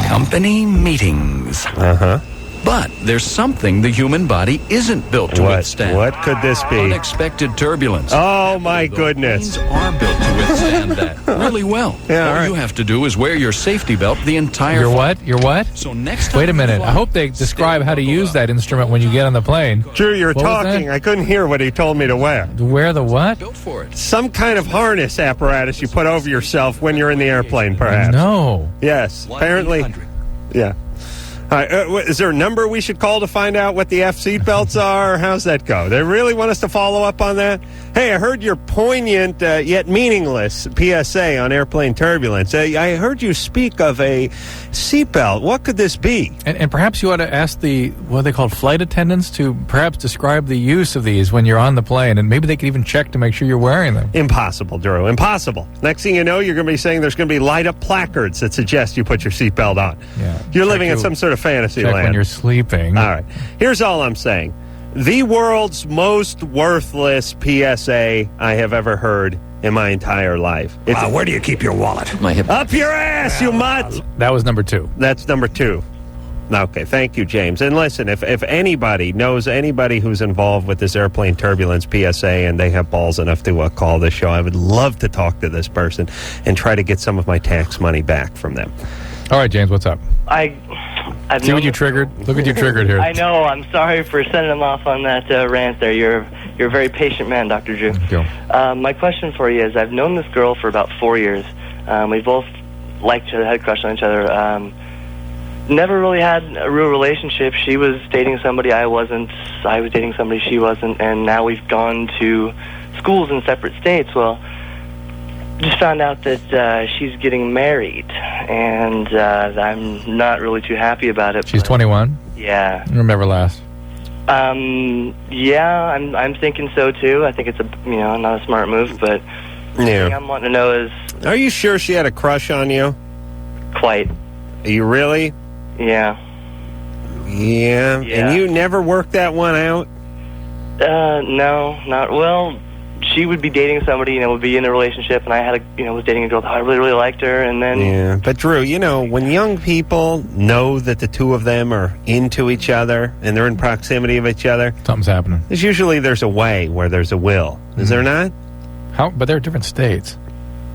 company meetings. Uh-huh. But there's something the human body isn't built to withstand. What could this be? Unexpected turbulence. Oh, my goodness. Planes are built to withstand that really well. Yeah, all right. you have to do is wear your safety belt the entire Your flight. what? Your what? So next time Wait a minute. you fly, I hope they describe how to use that instrument when you get on the plane. Drew, you're What was talking. that? I couldn't hear what he told me to wear. Wear the what? built for it. Some kind of harness apparatus you put over yourself when you're in the airplane, perhaps. No. Yes. Apparently. 1-800. Yeah. All right, is there a number we should call to find out what the F seatbelts are? How's that go? They really want us to follow up on that? Hey, I heard your poignant yet meaningless PSA on airplane turbulence. I heard you speak of a seatbelt. What could this be? And perhaps you ought to ask what are they called, flight attendants, to perhaps describe the use of these when you're on the plane, and maybe they could even check to make sure you're wearing them. Impossible, Drew. Impossible. Next thing you know, you're going to be saying there's going to be light-up placards that suggest you put your seatbelt on. Yeah. You're living in some sort of fantasy Check land. when you're sleeping. All right. Here's all I'm saying. The world's most worthless PSA I have ever heard in my entire life. Where do you keep your wallet? My hip. Up your ass, you mutt! That was number 2. That's number 2. Okay, thank you, James. And listen, if anybody knows anybody who's involved with this airplane turbulence PSA and they have balls enough to call this show, I would love to talk to this person and try to get some of my tax money back from them. All right, James, what's up? I've See what you triggered? Look what you triggered here. I know. I'm sorry for sending him off on that rant there. You're a very patient man, Dr. Drew. Thank you. My question for you is, I've known this girl for about 4 years. We both liked each other, had a crush on each other. Never really had a real relationship. She was dating somebody I wasn't. I was dating somebody she wasn't. And now we've gone to schools in separate states. Well, just found out that she's getting married, and I'm not really too happy about it. She's 21? Yeah. Remember last? Yeah, I'm thinking so too. I think it's not a smart move, but the thing I'm wanting to know is, are you sure she had a crush on you? Quite. Are you really? Yeah. Yeah. And you never worked that one out? No, not well. She would be dating somebody, would be in a relationship, and I had was dating a girl that I really, really liked her, and then... Yeah, but Drew, when young people know that the two of them are into each other, and they're in proximity of each other... Something's happening. There's a way where there's a will. Is there not? But they're different states.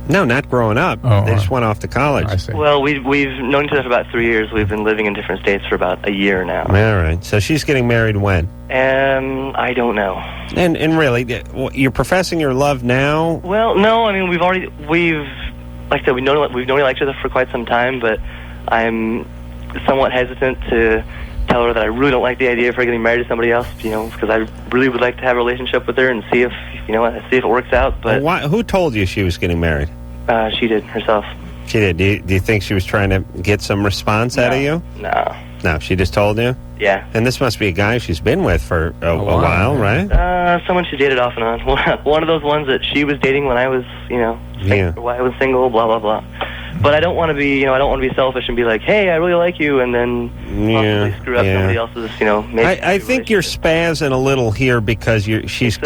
No, not growing up. They just went off to college. I see. Well, we've known each other for about 3 years. We've been living in different states for about a year now. All right. So she's getting married when? I don't know. And really, you're professing your love now? Well, no. I mean, we've like I said, we've known each other for quite some time, but I'm somewhat hesitant to tell her that I really don't like the idea of her getting married to somebody else, because I really would like to have a relationship with her and see if it works out. But who told you she was getting married? She did herself. She did. Do you think she was trying to get some response out of you? No, she just told you? Yeah. And this must be a guy she's been with for a while, right? Someone she dated off and on. One of those ones that she was dating when I was, when I was single, blah, blah, blah. But I don't want to be, I don't want to be selfish and be like, hey, I really like you, and then possibly screw up somebody else's, I think you're spazzing a little here because she's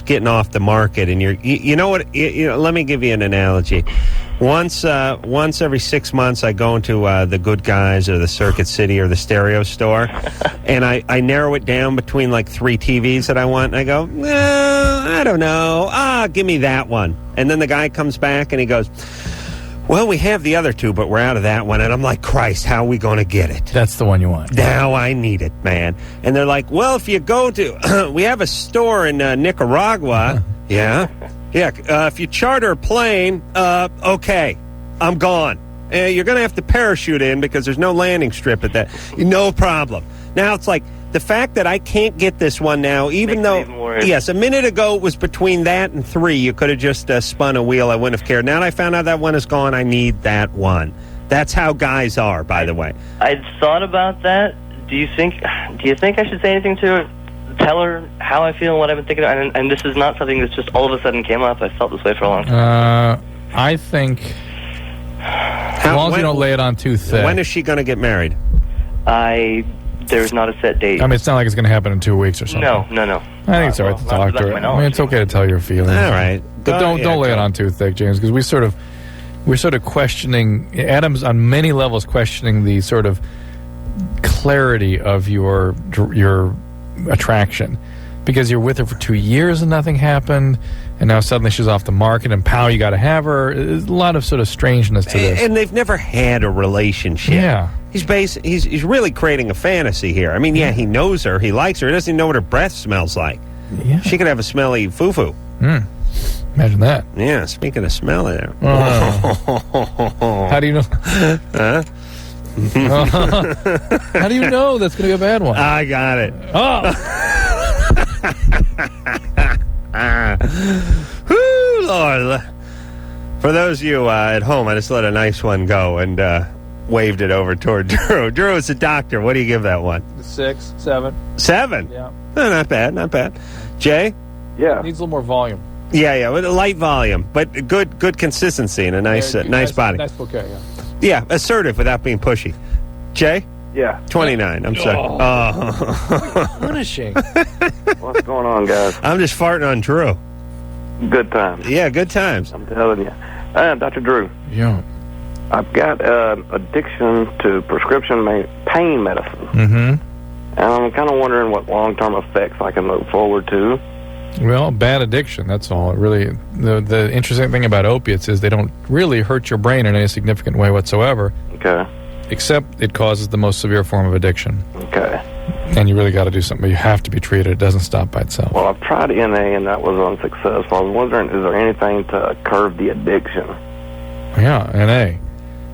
getting off the market, and you know what? Let me give you an analogy. Once every 6 months, I go into the Good Guys or the Circuit City or the Stereo Store, and I narrow it down between like 3 TVs that I want, and I go, I don't know. Give me that one. And then the guy comes back and he goes, well, we have the other 2, but we're out of that one. And I'm like, Christ, how are we going to get it? That's the one you want. Now I need it, man. And they're like, well, if you go to, we have a store in Nicaragua. Yeah. If you charter a plane, okay, I'm gone. You're going to have to parachute in because there's no landing strip at that. No problem. Now it's like, the fact that I can't get this one now, even though, yes, a minute ago it was between that and 3, you could have just spun a wheel. I wouldn't have cared. Now that I found out that one is gone, I need that one. That's how guys are, by the way. I'd thought about that. Do you think I should say anything to her? Tell her how I feel and what I've been thinking about? And this is not something that's just all of a sudden came up. I felt this way for a long time. I think, as long as you don't lay it on too thick. When is she going to get married? There's not a set date. I mean, it's not like it's going to happen in 2 weeks or something. No. I think it's all right to talk to her. I mean, it's okay to tell your feelings. All right. But don't lay it on too thick, James, because we're sort of questioning, Adam's on many levels questioning the sort of clarity of your attraction. Because you're with her for 2 years and nothing happened, and now suddenly she's off the market, and pow, you got to have her. There's a lot of sort of strangeness to this. And they've never had a relationship. Yeah. He's really creating a fantasy here. I mean, he knows her, he likes her, he doesn't even know what her breath smells like. Yeah. She could have a smelly foo-foo. Imagine that. Yeah, speaking of smelly there. How do you know? Huh? How do you know that's going to be a bad one? I got it. Whoo, Lord. For those of you at home, I just let a nice one go and waved it over toward Drew. Drew is a doctor. What do you give that one? 6, 7. 7? Yeah. Not bad. Jay? Yeah. Needs a little more volume. Yeah, with a light volume, but good consistency and a nice body. Nice bouquet, yeah. Yeah, assertive without being pushy. Jay? Yeah. 29. I'm sorry. Punishing. What's going on, guys? I'm just farting on Drew. Good times. Yeah, good times. I'm telling you. Dr. Drew. Yeah. I've got addiction to prescription pain medicine. Mm-hmm. And I'm kind of wondering what long-term effects I can look forward to. Well, bad addiction, that's all. It really, the interesting thing about opiates is they don't really hurt your brain in any significant way whatsoever. Okay. Except it causes the most severe form of addiction. Okay. And you really got to do something. You have to be treated. It doesn't stop by itself. Well, I've tried NA and that was unsuccessful. I was wondering, is there anything to curb the addiction? Yeah, NA.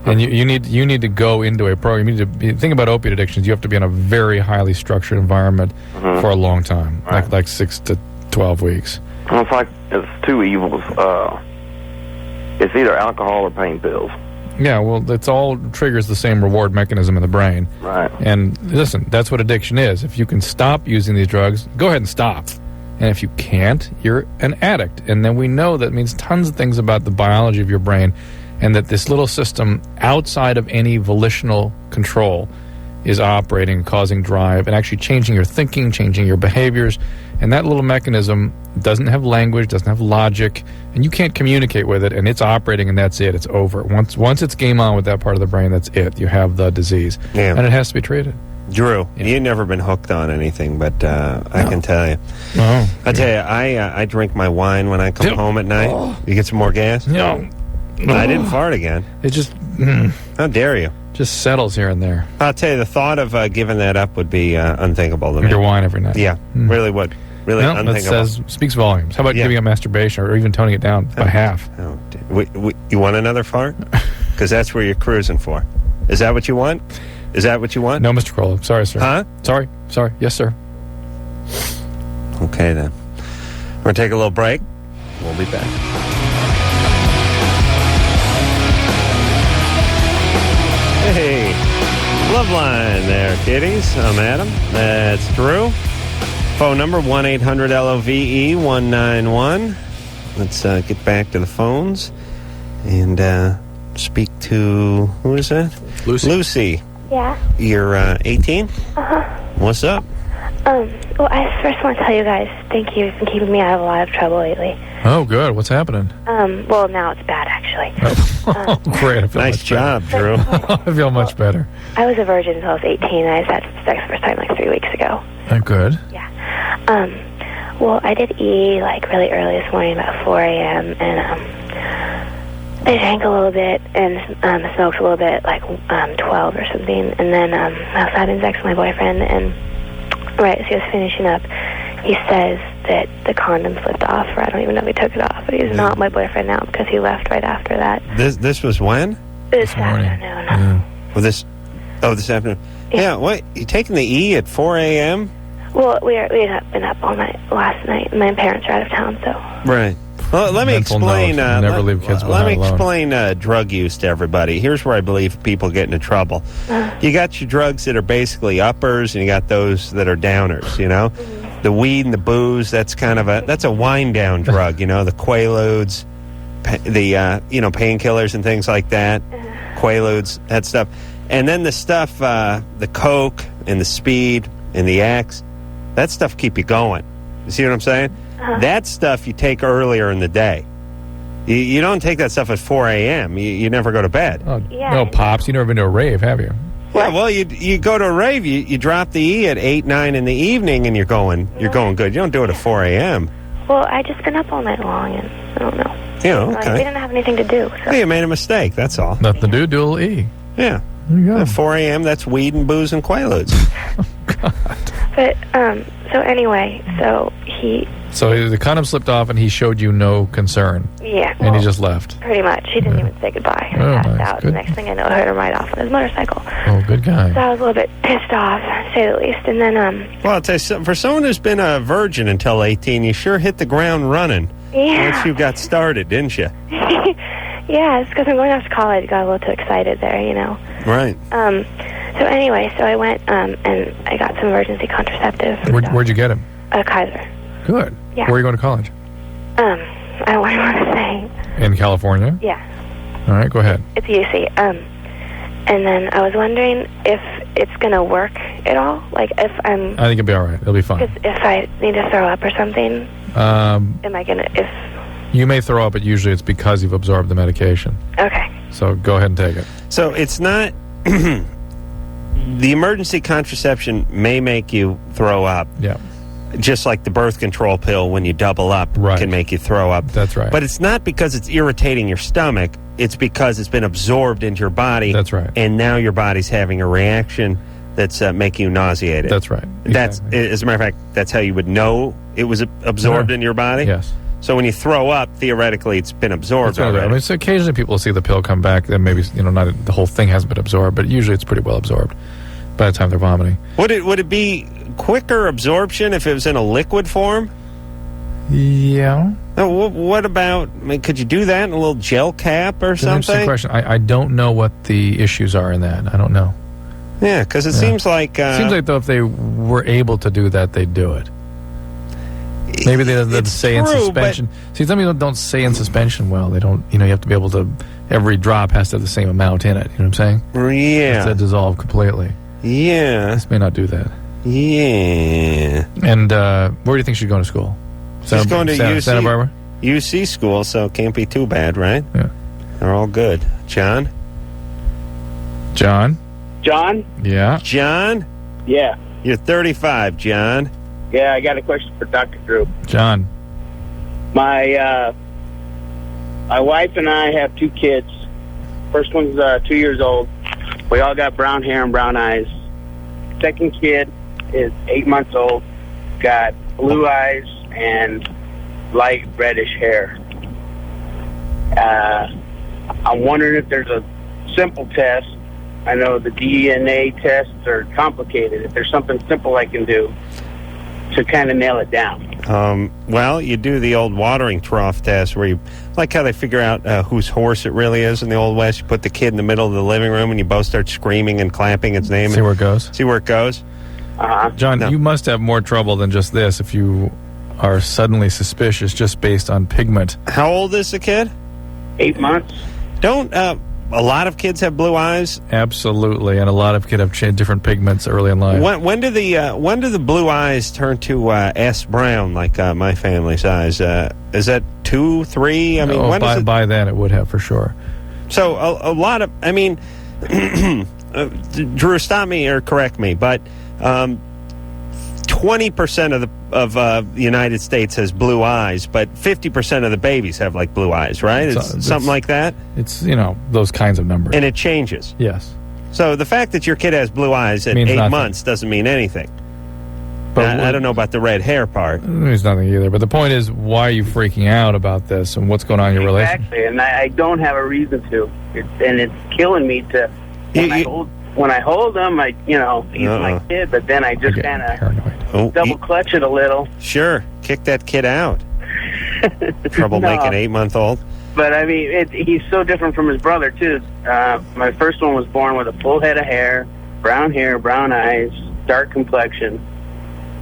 And you need to go into a program. You need to think about opiate addictions. You have to be in a very highly structured environment for a long time, right. like 6 to 12 weeks. Well, it's like it's two evils. It's either alcohol or pain pills. Yeah, well, it's all triggers the same reward mechanism in the brain. Right. And listen, that's what addiction is. If you can stop using these drugs, go ahead and stop. And if you can't, you're an addict. And then we know that means tons of things about the biology of your brain, and that this little system outside of any volitional control is operating, causing drive, and actually changing your thinking, changing your behaviors. And that little mechanism doesn't have language, doesn't have logic, and you can't communicate with it, and it's operating, and that's it. It's over. Once it's game on with that part of the brain, that's it. You have the disease. Yeah. And it has to be treated. Drew, you've never been hooked on anything, but I can tell you. Oh, I tell you, I drink my wine when I come home at night. You get some more gas? No. I didn't fart again. It just... How dare you? Just settles here and there. I'll tell you, the thought of giving that up would be unthinkable to me. Your wine every night. Yeah, really would. Really unthinkable. That speaks volumes. How about giving up masturbation or even toning it down by half? Oh, you want another fart? Because that's where you're cruising for. Is that what you want? Is that what you want? No, Mr. Carolla. Sorry, sir. Huh? Sorry. Yes, sir. Okay, then. We're going to take a little break. We'll be back. Hey, Loveline there, kiddies. I'm Adam. That's Drew. Phone number 1-800-LOVE-191. Let's get back to the phones and speak to, who is that? Lucy. Yeah. You're 18? Uh-huh. What's up? Well, I first want to tell you guys, thank you for keeping me out of a lot of trouble lately. Oh, good. What's happening? Well, now it's bad, actually. Oh, great. I feel nice much job, better. Drew. I feel much better. I was a virgin until I was 18, and I just had sex the first time like 3 weeks ago. Oh, good. Yeah. Well, I did eat like really early this morning, about 4 a.m., and I drank a little bit and smoked a little bit, like 12 or something, and then I was having sex with my boyfriend, and right as he was finishing up, he says that the condom slipped off, or I don't even know if he took it off, but he's not my boyfriend now because he left right after that. This was when? This morning. afternoon. Yeah. Well, this afternoon. Yeah, what? You taking the E at 4 a.m.? Well, we had been up all night last night. My parents are out of town, so. Right. Well, let me explain. Never leave kids let me alone. explain drug use to everybody. Here's where I believe people get into trouble. You got your drugs that are basically uppers, and you got those that are downers. You know, the weed and the booze. That's kind of that's a wind down drug. You know, the Quaaludes, the painkillers and things like that. Quaaludes, that stuff, and then the stuff, the coke and the speed and the X. That stuff keep you going. You see what I'm saying? That stuff you take earlier in the day. You don't take that stuff at 4 a.m. You never go to bed. Oh, no, Pops. You've never been to a rave, have you? Yeah, well, you go to a rave, you drop the E at 8, 9 in the evening, and you're going good. You don't do it at 4 a.m. Well, I just been up all night long, and I don't know. Yeah, Like, okay. we didn't have anything to do. So. Well, you made a mistake, that's all. Nothing to do, do a little E. Yeah. There you go. At 4 a.m., that's weed and booze and Quaaludes. But, so anyway, so he... So the condom slipped off, and he showed you no concern. Yeah. And he just left. Pretty much. He didn't even say goodbye. Oh, I passed nice. out. Good. The next thing I know, I heard him ride off on his motorcycle. Oh, good guy. So I was a little bit pissed off, to say the least. And then, Well, I'll tell you something. For someone who's been a virgin until 18, you sure hit the ground running. Yeah. Once you got started, didn't you? yeah, it's because I'm going off to college. Got a little too excited there, you know. Right. So anyway, so I went, and I got some emergency contraceptive. Where'd you get him? Kaiser. Good. Yeah. Where are you going to college? I don't want to say. In California? Yeah. All right, go ahead. It's UC. And then I was wondering if it's going to work at all. Like, if I'm... I think it'll be all right. It'll be fine. If I need to throw up or something, am I going to... You may throw up, but usually it's because you've absorbed the medication. Okay. So go ahead and take it. So it's not... the emergency contraception may make you throw up. Yeah. Just like the birth control pill, when you double up, can make you throw up. That's right. But it's not because it's irritating your stomach. It's because it's been absorbed into your body. That's right. And now your body's having a reaction that's making you nauseated. That's right. That's, as a matter of fact, that's how you would know it was absorbed in your body? Yes. So when you throw up, theoretically, it's been absorbed That's already. I mean, so occasionally people see the pill come back, then maybe not the whole thing hasn't been absorbed, but usually it's pretty well absorbed by the time they're vomiting. Would it be quicker absorption if it was in a liquid form? Yeah. What about? I mean, could you do that in a little gel cap or That's an interesting something? question. I don't know what the issues are in that. I don't know. Yeah, because it seems like though if they were able to do that, they'd do it. Maybe they'd say in suspension. See, some people don't say in suspension well. They don't. You have to be able to. Every drop has to have the same amount in it. You know what I'm saying? Yeah. It's to dissolve completely. Yeah. This may not do that. Yeah. And where do you think she's going to school? She's going to UC, Santa Barbara? UC school, so it can't be too bad, right? Yeah. They're all good. John? John? John? Yeah. John? Yeah. You're 35, John. Yeah, I got a question for Dr. Drew. John. My wife and I have 2 kids. First one's 2 years old. We all got brown hair and brown eyes. Second kid is 8 months old. Got blue eyes and light reddish hair. I'm wondering if there's a simple test. I know the DNA tests are complicated. If there's something simple I can do to kind of nail it down. Well, you do the old watering trough test where you, like how they figure out whose horse it really is in the Old West. You put the kid in the middle of the living room and you both start screaming and clapping its name. See where it goes? See where it goes? John, you must have more trouble than just this if you are suddenly suspicious just based on pigment. How old is the kid? 8 months. Don't a lot of kids have blue eyes? Absolutely, and a lot of kids have different pigments early in life. When do the blue eyes turn to S brown like my family's eyes? Is that 2, 3? I mean, when does it... by then it would have for sure. So a lot of, I mean, Drew, stop me or correct me, but 20% of the United States has blue eyes, but 50% of the babies have like blue eyes, right? It's something like that. It's those kinds of numbers, and it changes. Yes. So the fact that your kid has blue eyes at 8 months doesn't mean anything. But I don't know about the red hair part. It means nothing either. But the point is, why are you freaking out about this, and what's going on in your relationship? Exactly, and I don't have a reason to. It's killing me to. When I hold him, he's my kid, but then I just kind of double clutch it a little. Sure, kick that kid out. Trouble making 8-month-old. But I mean, he's so different from his brother too. My first one was born with a full head of hair, brown eyes, dark complexion,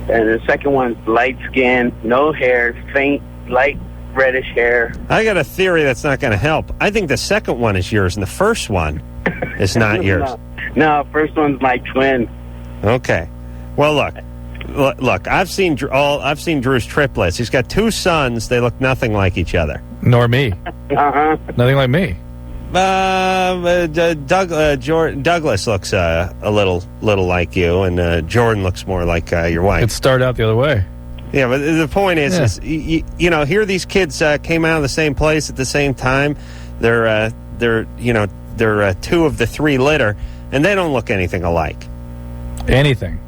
and the second one's light skin, no hair, faint, light reddish hair. I got a theory that's not going to help. I think the second one is yours, and the first one is not yours. No, first one's my twin. Okay. Well, look. I've seen Drew's triplets. He's got 2 sons. They look nothing like each other. Nor me. Nothing like me. Douglas looks a little like you, and Jordan looks more like your wife. It started out the other way. Yeah, but the point is here these kids came out of the same place at the same time. They're 2 of the 3 litter, and they don't look anything alike. Anything.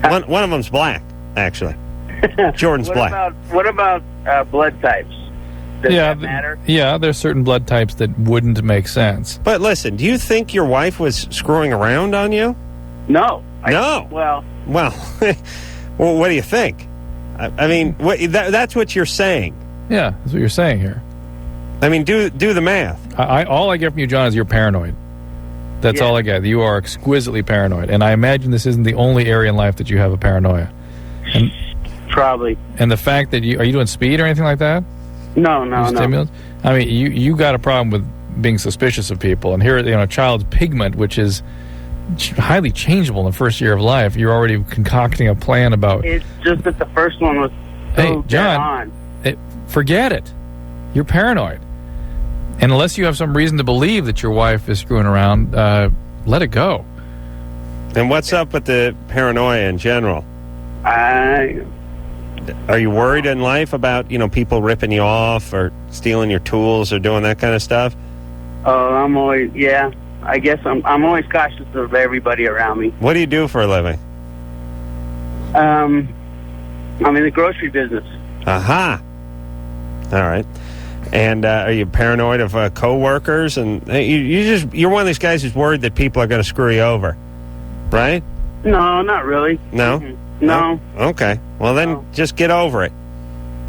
One of them's black, actually. Jordan's black. What about blood types? Does that matter? Yeah, there's certain blood types that wouldn't make sense. But listen, do you think your wife was screwing around on you? No. No. Well, what do you think? I mean, that's what you're saying. Yeah, that's what you're saying here. I mean, do the math. All I get from you, John, is you're paranoid. That's all I get. You are exquisitely paranoid. And I imagine this isn't the only area in life that you have a paranoia. Probably. And the fact that are you doing speed or anything like that? No. Stimulants? I mean, you got a problem with being suspicious of people. And here, a child's pigment, which is highly changeable in the first year of life, you're already concocting a plan about... It's just that the first one was so John, forget it. You're paranoid. And unless you have some reason to believe that your wife is screwing around, let it go. And what's up with the paranoia in general? Are you worried in life about, people ripping you off or stealing your tools or doing that kind of stuff? Oh, I'm always, I guess I'm always cautious of everybody around me. What do you do for a living? I'm in the grocery business. Aha. All right. And are you paranoid of co-workers? And you're one of these guys who's worried that people are going to screw you over, right? No, not really. No? Mm-hmm. No. Okay. Well, then just get over it.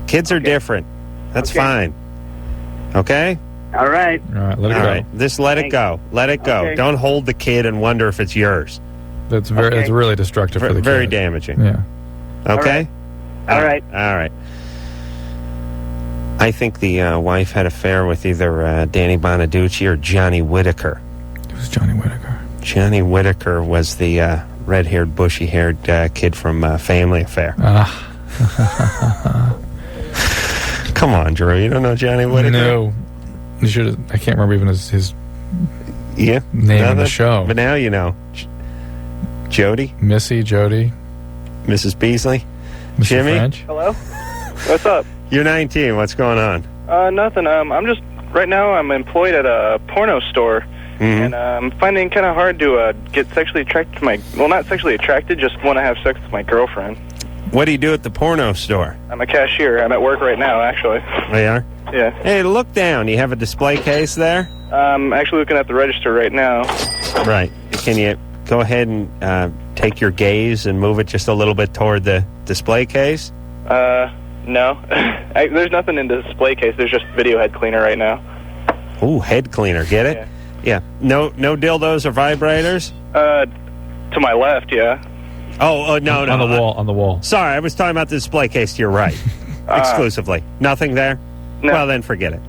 Kids are different. That's fine. Okay? All right. All right, let it go. Right. Just let it go. Let it go. Okay. Don't hold the kid and wonder if it's yours. That's really destructive for the kid. Very damaging. Yeah. Okay? All right. All right. I think the wife had an affair with either Danny Bonaducci or Johnny Whitaker. Who's Johnny Whitaker? Johnny Whitaker was the red-haired, bushy-haired kid from Family Affair. Come on, Drew. You don't know Johnny Whitaker? No. You should. I can't remember even his name in the show. But now you know. Jody? Missy, Jody. Mrs. Beasley? Mr. Jimmy? French? Hello? What's up? You're 19. What's going on? Nothing. I'm just, right now I'm employed at a porno store, and I'm finding it kind of hard to get sexually attracted to not sexually attracted, just want to have sex with my girlfriend. What do you do at the porno store? I'm a cashier. I'm at work right now, actually. They are? Yeah. Hey, look down. You have a display case there? I'm actually looking at the register right now. Right. Can you go ahead and take your gaze and move it just a little bit toward the display case? No. There's nothing in the display case. There's just video head cleaner right now. Ooh, head cleaner. Get it? Yeah. No dildos or vibrators? To my left, yeah. Oh, no. On the wall. Sorry, I was talking about the display case to your right. Exclusively. Nothing there? No. Well, then forget it.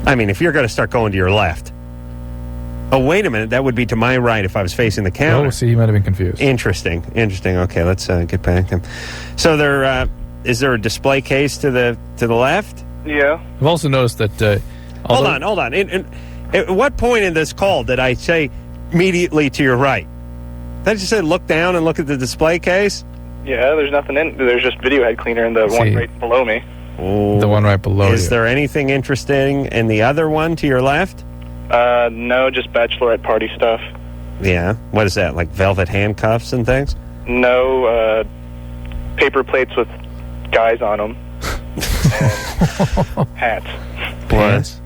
I mean, if you're going to start going to your left. Oh, wait a minute. That would be to my right if I was facing the counter. Oh, see, you might have been confused. Interesting. Okay, let's get back. So is there a display case to the left? Yeah. I've also noticed that... Hold on. At what point in this call did I say immediately to your right? Did I just say look down and look at the display case? Yeah, there's nothing in. There's just video head cleaner in the one right below me. Ooh. The one right below you. Is there anything interesting in the other one to your left? No, just bachelorette party stuff. Yeah. What is that, like velvet handcuffs and things? No, paper plates with guys on them. And hats. What?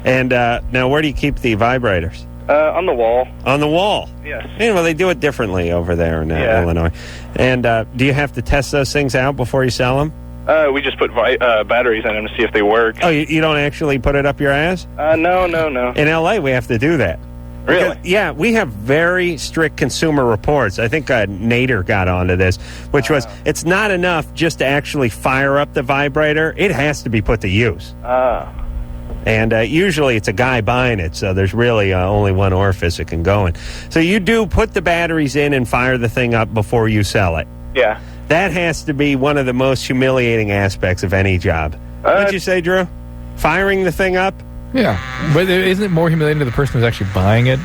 And now where do you keep the vibrators? On the wall. On the wall? Yes. Well, they do it differently over there in Illinois. And do you have to test those things out before you sell them? We just put batteries in them to see if they work. Oh, you don't actually put it up your ass? No. In L.A., we have to do that. Really? Because, we have very strict consumer reports. I think Nader got onto this, which was it's not enough just to actually fire up the vibrator. It has to be put to use. And usually it's a guy buying it, so there's really only one orifice it can go in. So you do put the batteries in and fire the thing up before you sell it. Yeah. That has to be one of the most humiliating aspects of any job. What'd you say, Drew? Firing the thing up? Yeah. But isn't it more humiliating to the person who's actually buying it?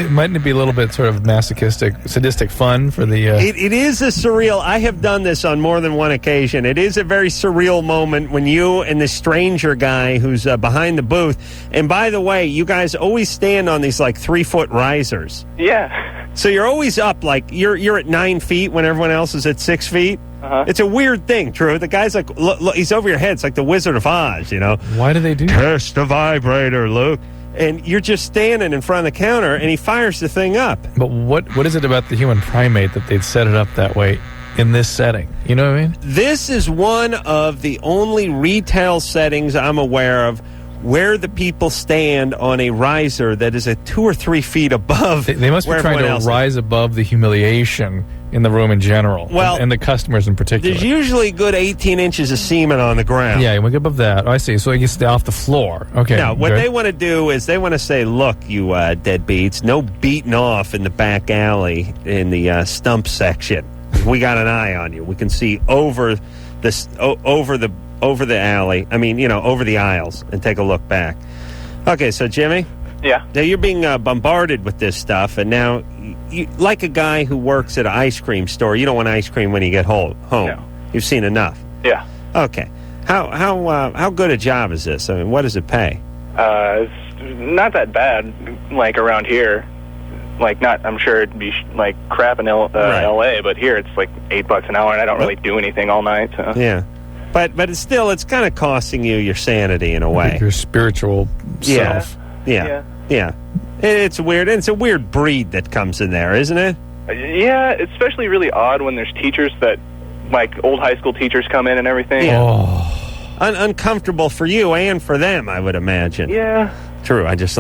Mightn't it be a little bit sort of masochistic, sadistic fun for the... It is a surreal... I have done this on more than one occasion. It is a very surreal moment when you and this stranger guy who's behind the booth... And by the way, you guys always stand on these, 3-foot risers. Yeah. So you're always up, you're at 9 feet when everyone else is at 6 feet. Uh-huh. It's a weird thing, Drew. The guy's look, he's over your head. It's like the Wizard of Oz, you know? Why do they do that? Test the vibrator, Luke. And you're just standing in front of the counter, and he fires the thing up. But what is it about the human primate that they'd set it up that way in this setting? You know what I mean? This is one of the only retail settings I'm aware of where the people stand on a riser that is at 2 or 3 feet above. They must be trying to rise above the humiliation in the room in general, and the customers in particular. There's usually good 18 inches of semen on the ground. Yeah, we get above that. Oh, I see. So I guess off the floor. Okay. Now, what they want to do is they want to say, look, you deadbeats, no beating off in the back alley in the stump section. We got an eye on you. We can see over the alley. I mean, over the aisles and take a look back. Okay, so Jimmy? Yeah. Now you're being bombarded with this stuff, and now, like a guy who works at an ice cream store, you don't want ice cream when you get home. No. You've seen enough. Yeah. Okay. How good a job is this? I mean, what does it pay? It's not that bad, around here. I'm sure it'd be crap in L.A., but here it's $8 an hour, and I don't really do anything all night. So. Yeah. But it's kind of costing you your sanity in a way. Your spiritual self. Yeah. It's weird. And it's a weird breed that comes in there, isn't it? Yeah, it's especially really odd when there's teachers that, old high school teachers come in and everything. Yeah. Oh. Uncomfortable for you and for them, I would imagine. Yeah. True, I just...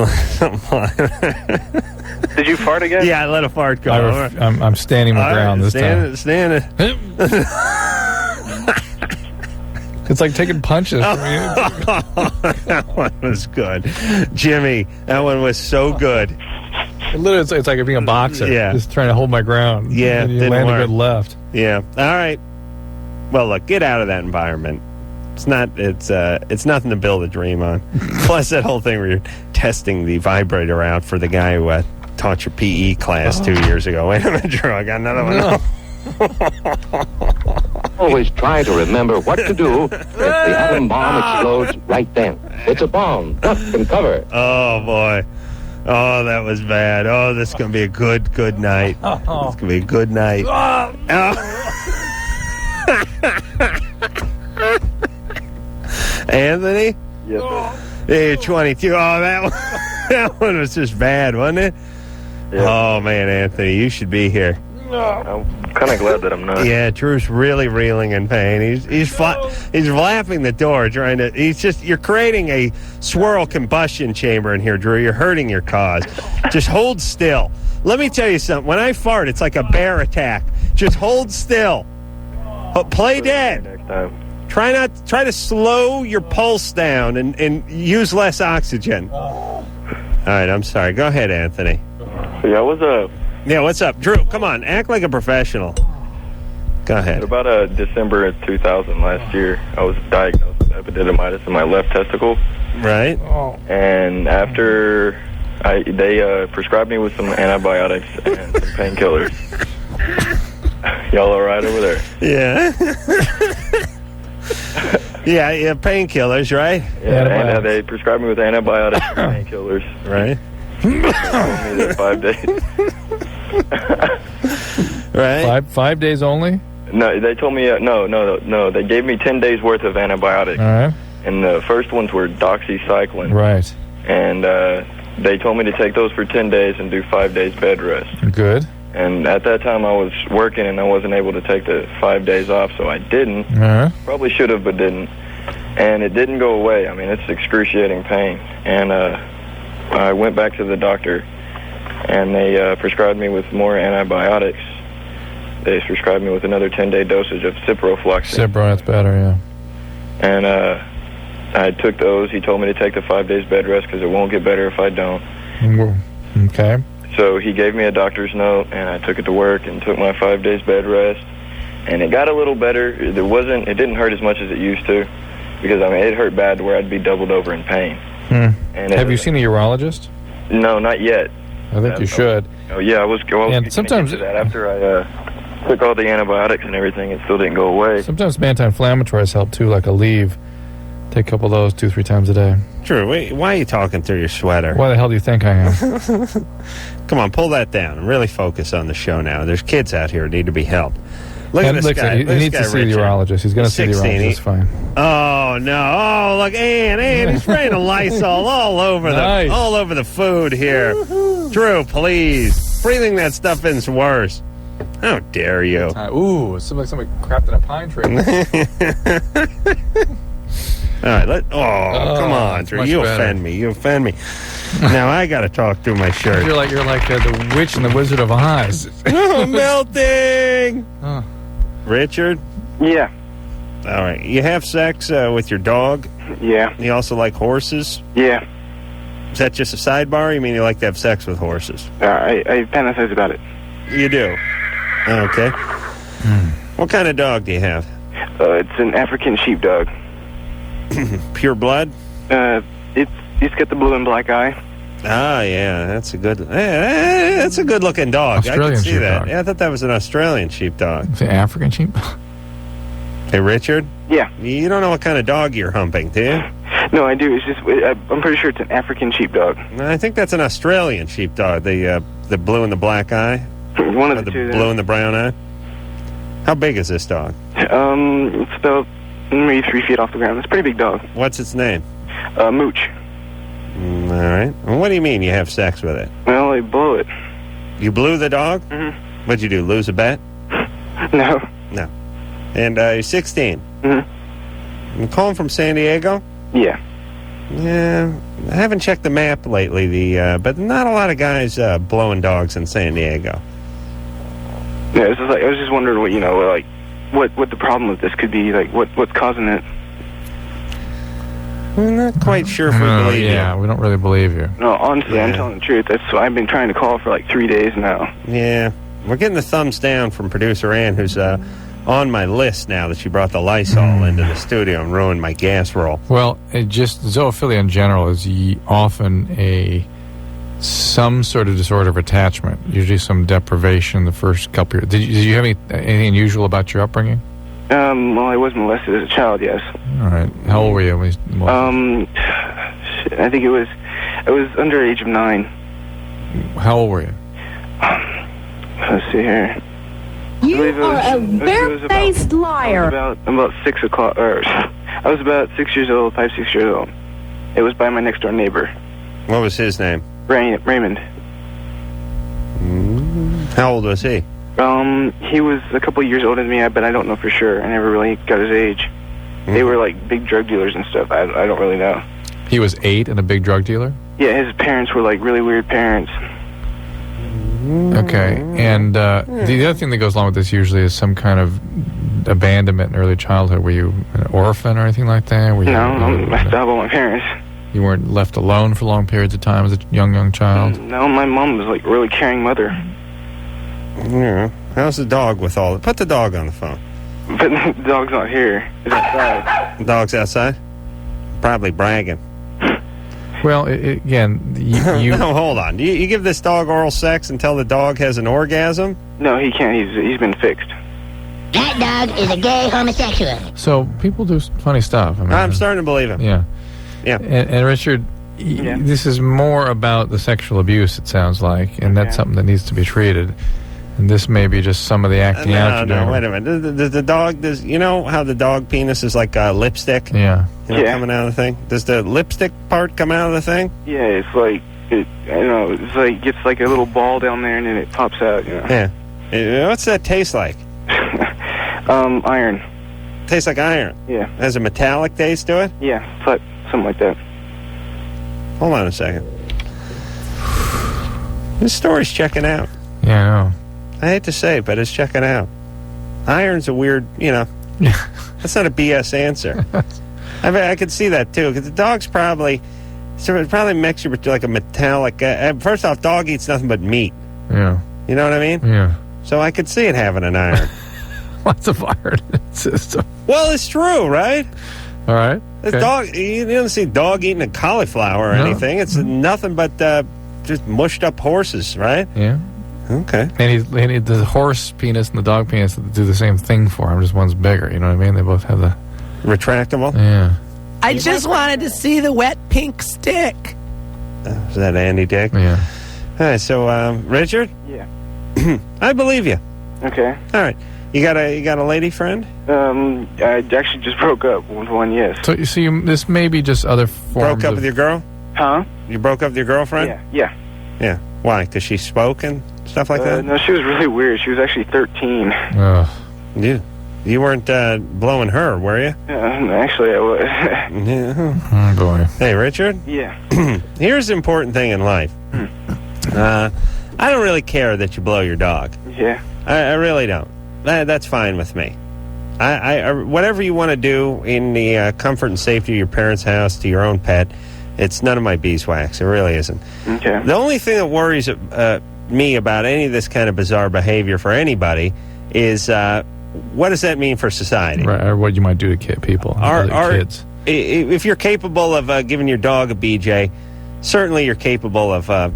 Did you fart again? Yeah, I let a fart go. I'm standing my ground this time. Standing. It's like taking punches. That one was good. Jimmy, that one was so good. Literally, it's like being a boxer. Yeah. Just trying to hold my ground. Yeah, And you didn't land work. a good left. Yeah. All right. Well, look, get out of that environment. It's nothing to build a dream on. Plus, that whole thing where you're testing the vibrator out for the guy who taught your PE class 2 years ago. Wait a minute, Drew. I got another one. Always try to remember what to do if the atom bomb explodes right then. It's a bomb. Duck and cover. Oh, boy. Oh, that was bad. Oh, this is going to be a good night. It's going to be a good night. Anthony? Yes, sir. Hey, 22. Oh, that one was just bad, wasn't it? Yeah. Oh, man, Anthony, you should be here. I'm kind of glad that I'm not. Yeah, Drew's really reeling in pain. He's flapping the door, trying to. You're creating a swirl combustion chamber in here, Drew. You're hurting your cause. Just hold still. Let me tell you something. When I fart, it's like a bear attack. Just hold still. Play dead. Next time. Try to slow your pulse down and use less oxygen. All right, I'm sorry. Go ahead, Anthony. Yeah, what's up? Yeah, what's up? Drew, come on. Act like a professional. Go ahead. About December of 2000 last year, I was diagnosed with epididymitis in my left testicle. Right. And after they prescribed me with some antibiotics and some painkillers. Y'all all right over there? Yeah. yeah, painkillers, right? Yeah, and they prescribed me with antibiotics and painkillers. Right. They told me that 5 days. Right. 5 days only? No, they told me no. They gave me 10 days worth of antibiotics. All right. And the first ones were doxycycline. Right. And they told me to take those for 10 days and do 5 days bed rest. Good. And at that time I was working and I wasn't able to take the 5 days off, so I didn't. All right. Probably should have, but didn't. And it didn't go away. I mean, it's excruciating pain. And I went back to the doctor, and they prescribed me with more antibiotics. They prescribed me with another 10-day dosage of ciprofloxacin. Cipro, that's better, yeah. And I took those. He told me to take the 5 days bed rest because it won't get better if I don't. Okay. So he gave me a doctor's note, and I took it to work and took my 5 days bed rest. And it got a little better. It didn't hurt as much as it used to, because I mean it hurt bad where I'd be doubled over in pain. And Have you seen a urologist? No, not yet. I think you should. Oh yeah, I was And sometimes that after I took all the antibiotics and everything, it still didn't go away. Sometimes anti-inflammatories help too, like Aleve. Take a couple of those 2-3 times a day. Drew, wait, why are you talking through your sweater? Why the hell do you think I am? Come on, pull that down and really focus on the show now. There's kids out here who need to be helped. Look at this guy. He needs to see the urologist. He's going to see the urologist. It's fine. Oh no! Oh look, Ann, he's spraying a Lysol all over the food here. Drew, please, breathing that stuff in's worse. How dare you? Ooh, it seems like somebody crapped in a pine tree. All right, come on, Drew. You offend me. You offend me. Now I got to talk through my shirt. You're like the witch and the Wizard of Oz. Oh, melting. Oh. Richard? Yeah. All right. You have sex with your dog? Yeah. You also like horses? Yeah. Is that just a sidebar, or you mean you like to have sex with horses? I fantasize about it. You do? Okay. What kind of dog do you have? It's an African sheepdog. Pure blood? It's got the blue and black eye. Ah, yeah, that's a good looking dog. Australian I can see that. sheepdog. Yeah, I thought that was an Australian sheepdog. It's an African sheep. Hey, Richard? Yeah. You don't know what kind of dog you're humping, do you? No, I do. It's just I'm pretty sure it's an African sheepdog. I think that's an Australian sheepdog. The blue and the black eye. One of the the two. blue and the brown eye. How big is this dog? It's about maybe 3 feet off the ground. It's a pretty big dog. What's its name? Mooch. All right. Well, what do you mean you have sex with it? Well, I blow it. You blew the dog? Mm-hmm. What'd you do, lose a bet? No. No. And you're 16? Mm-hmm. You calling from San Diego? Yeah. Yeah. I haven't checked the map lately, but not a lot of guys blowing dogs in San Diego. Yeah, it's just I was just wondering what the problem with this could be, what's causing it. I'm not quite sure if we believe you. Yeah, we don't really believe you. No, honestly, I'm telling the truth. That's why I've been trying to call for like 3 days now. Yeah. We're getting the thumbs down from producer Ann, who's on my list now that she brought the Lysol into the studio and ruined my gas roll. Well, just zoophilia in general is often some sort of disorder of attachment, usually some deprivation the first couple years. Did you have anything unusual about your upbringing? Well, I was molested as a child, yes. All right. How old were you? I think I was under age of 9. How old were you? Let's see here. You are a bare-faced liar. About 6 o'clock, or I was about 6 years old, 5, 6 years old. It was by my next door neighbor. What was his name? Raymond. How old was he? He was a couple years older than me, but I don't know for sure. I never really got his age. They were like big drug dealers and stuff. I don't really know. He was 8 and a big drug dealer? Yeah, his parents were like really weird parents. Okay, and the other thing that goes along with this usually is some kind of abandonment in early childhood. Were you an orphan or anything like that? No, I still have all my parents. You weren't left alone for long periods of time as a young child? No, my mom was like a really caring mother. Yeah. How's the dog with all... Put the dog on the phone. But the dog's not here. He's outside. The dog's outside? Probably bragging. Well, again, you... No, hold on. You give this dog oral sex until the dog has an orgasm? No, he can't. He's been fixed. That dog is a gay homosexual. So people do funny stuff. I mean, I'm starting to believe him. Yeah. Yeah. And Richard, this is more about the sexual abuse, it sounds like, and that's something that needs to be treated. And this may be just some of the acting out you're doing. No, wait a minute. Does the dog, you know how the dog penis is like lipstick? Yeah. Coming out of the thing? Does the lipstick part come out of the thing? Yeah, it's like, it's like, gets like a little ball down there and then it pops out, Yeah. What's that taste like? Iron. Tastes like iron? Yeah. Has a metallic taste to it? Yeah, but something like that. Hold on a second. This story's checking out. Yeah, I know. I hate to say it, but it's checking out. Iron's a weird, that's not a BS answer. I mean, I could see that, too, because the dog's probably makes you like a metallic... first off, dog eats nothing but meat. Yeah. You know what I mean? Yeah. So I could see it having an iron. Lots of iron in the system. Well, it's true, right? All right. Okay. Dog, you don't see dog eating a cauliflower or anything. It's nothing but just mushed up horses, right? Yeah. Okay. And the horse penis and the dog penis do the same thing for him. Just one's bigger. You know what I mean? They both have the retractable. Yeah. I just wanted to see the wet pink stick. Is that Andy Dick? Yeah. All right. So, Richard. Yeah. I believe you. Okay. All right. You got a lady friend? I actually just broke up with one. Yes. So this may be just other forms. Broke up with your girl? Huh? You broke up with your girlfriend? Yeah. Yeah. Why? Because she spoke and stuff like that? No, she was really weird. She was actually 13. You weren't blowing her, were you? Actually, I was. Oh, boy. Hey, Richard? Yeah. Here's the important thing in life. I don't really care that you blow your dog. Yeah. I really don't. That's fine with me. I whatever you want to do in the comfort and safety of your parents' house to your own pet, it's none of my beeswax. It really isn't. Okay. The only thing that worries me about any of this kind of bizarre behavior for anybody is what does that mean for society? Right, or what you might do to people, kids. If you're capable of giving your dog a BJ, certainly you're capable of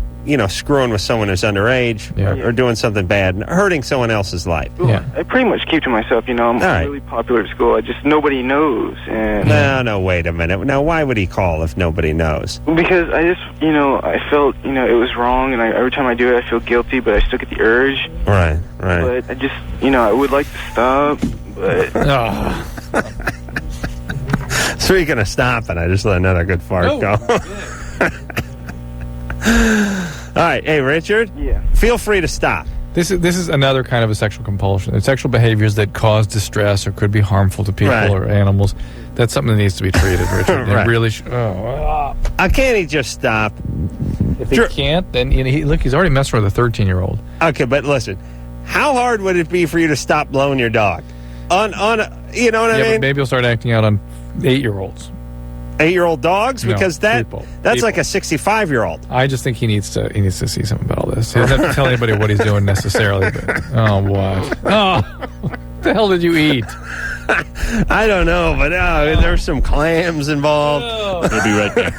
screwing with someone who's underage or doing something bad and hurting someone else's life. Yeah. I pretty much keep to myself. I'm really popular at school. Nobody knows. And No, wait a minute. Now, why would he call if nobody knows? Because I just, I felt, it was wrong, and every time I do it, I feel guilty, but I still get the urge. Right. But I just, I would like to stop, but... Speaking of stopping, I just let another good fart go. All right, hey Richard. Yeah. Feel free to stop. This is another kind of a sexual compulsion. It's sexual behaviors that cause distress or could be harmful to people or animals. That's something that needs to be treated, Richard. Right. It really can't he just stop? If he can't, then he's already messing with a 13-year-old. Okay, but listen, how hard would it be for you to stop blowing your dog? You know what I mean? But maybe he'll start acting out on 8-year-olds. 8-year-old dogs? No, Because that's people. like a 65-year-old. I just think he needs to see something about all this. He doesn't have to tell anybody what he's doing necessarily. But, oh, what? Oh, what the hell did you eat? I don't know, but there's some clams involved. We'll be right back.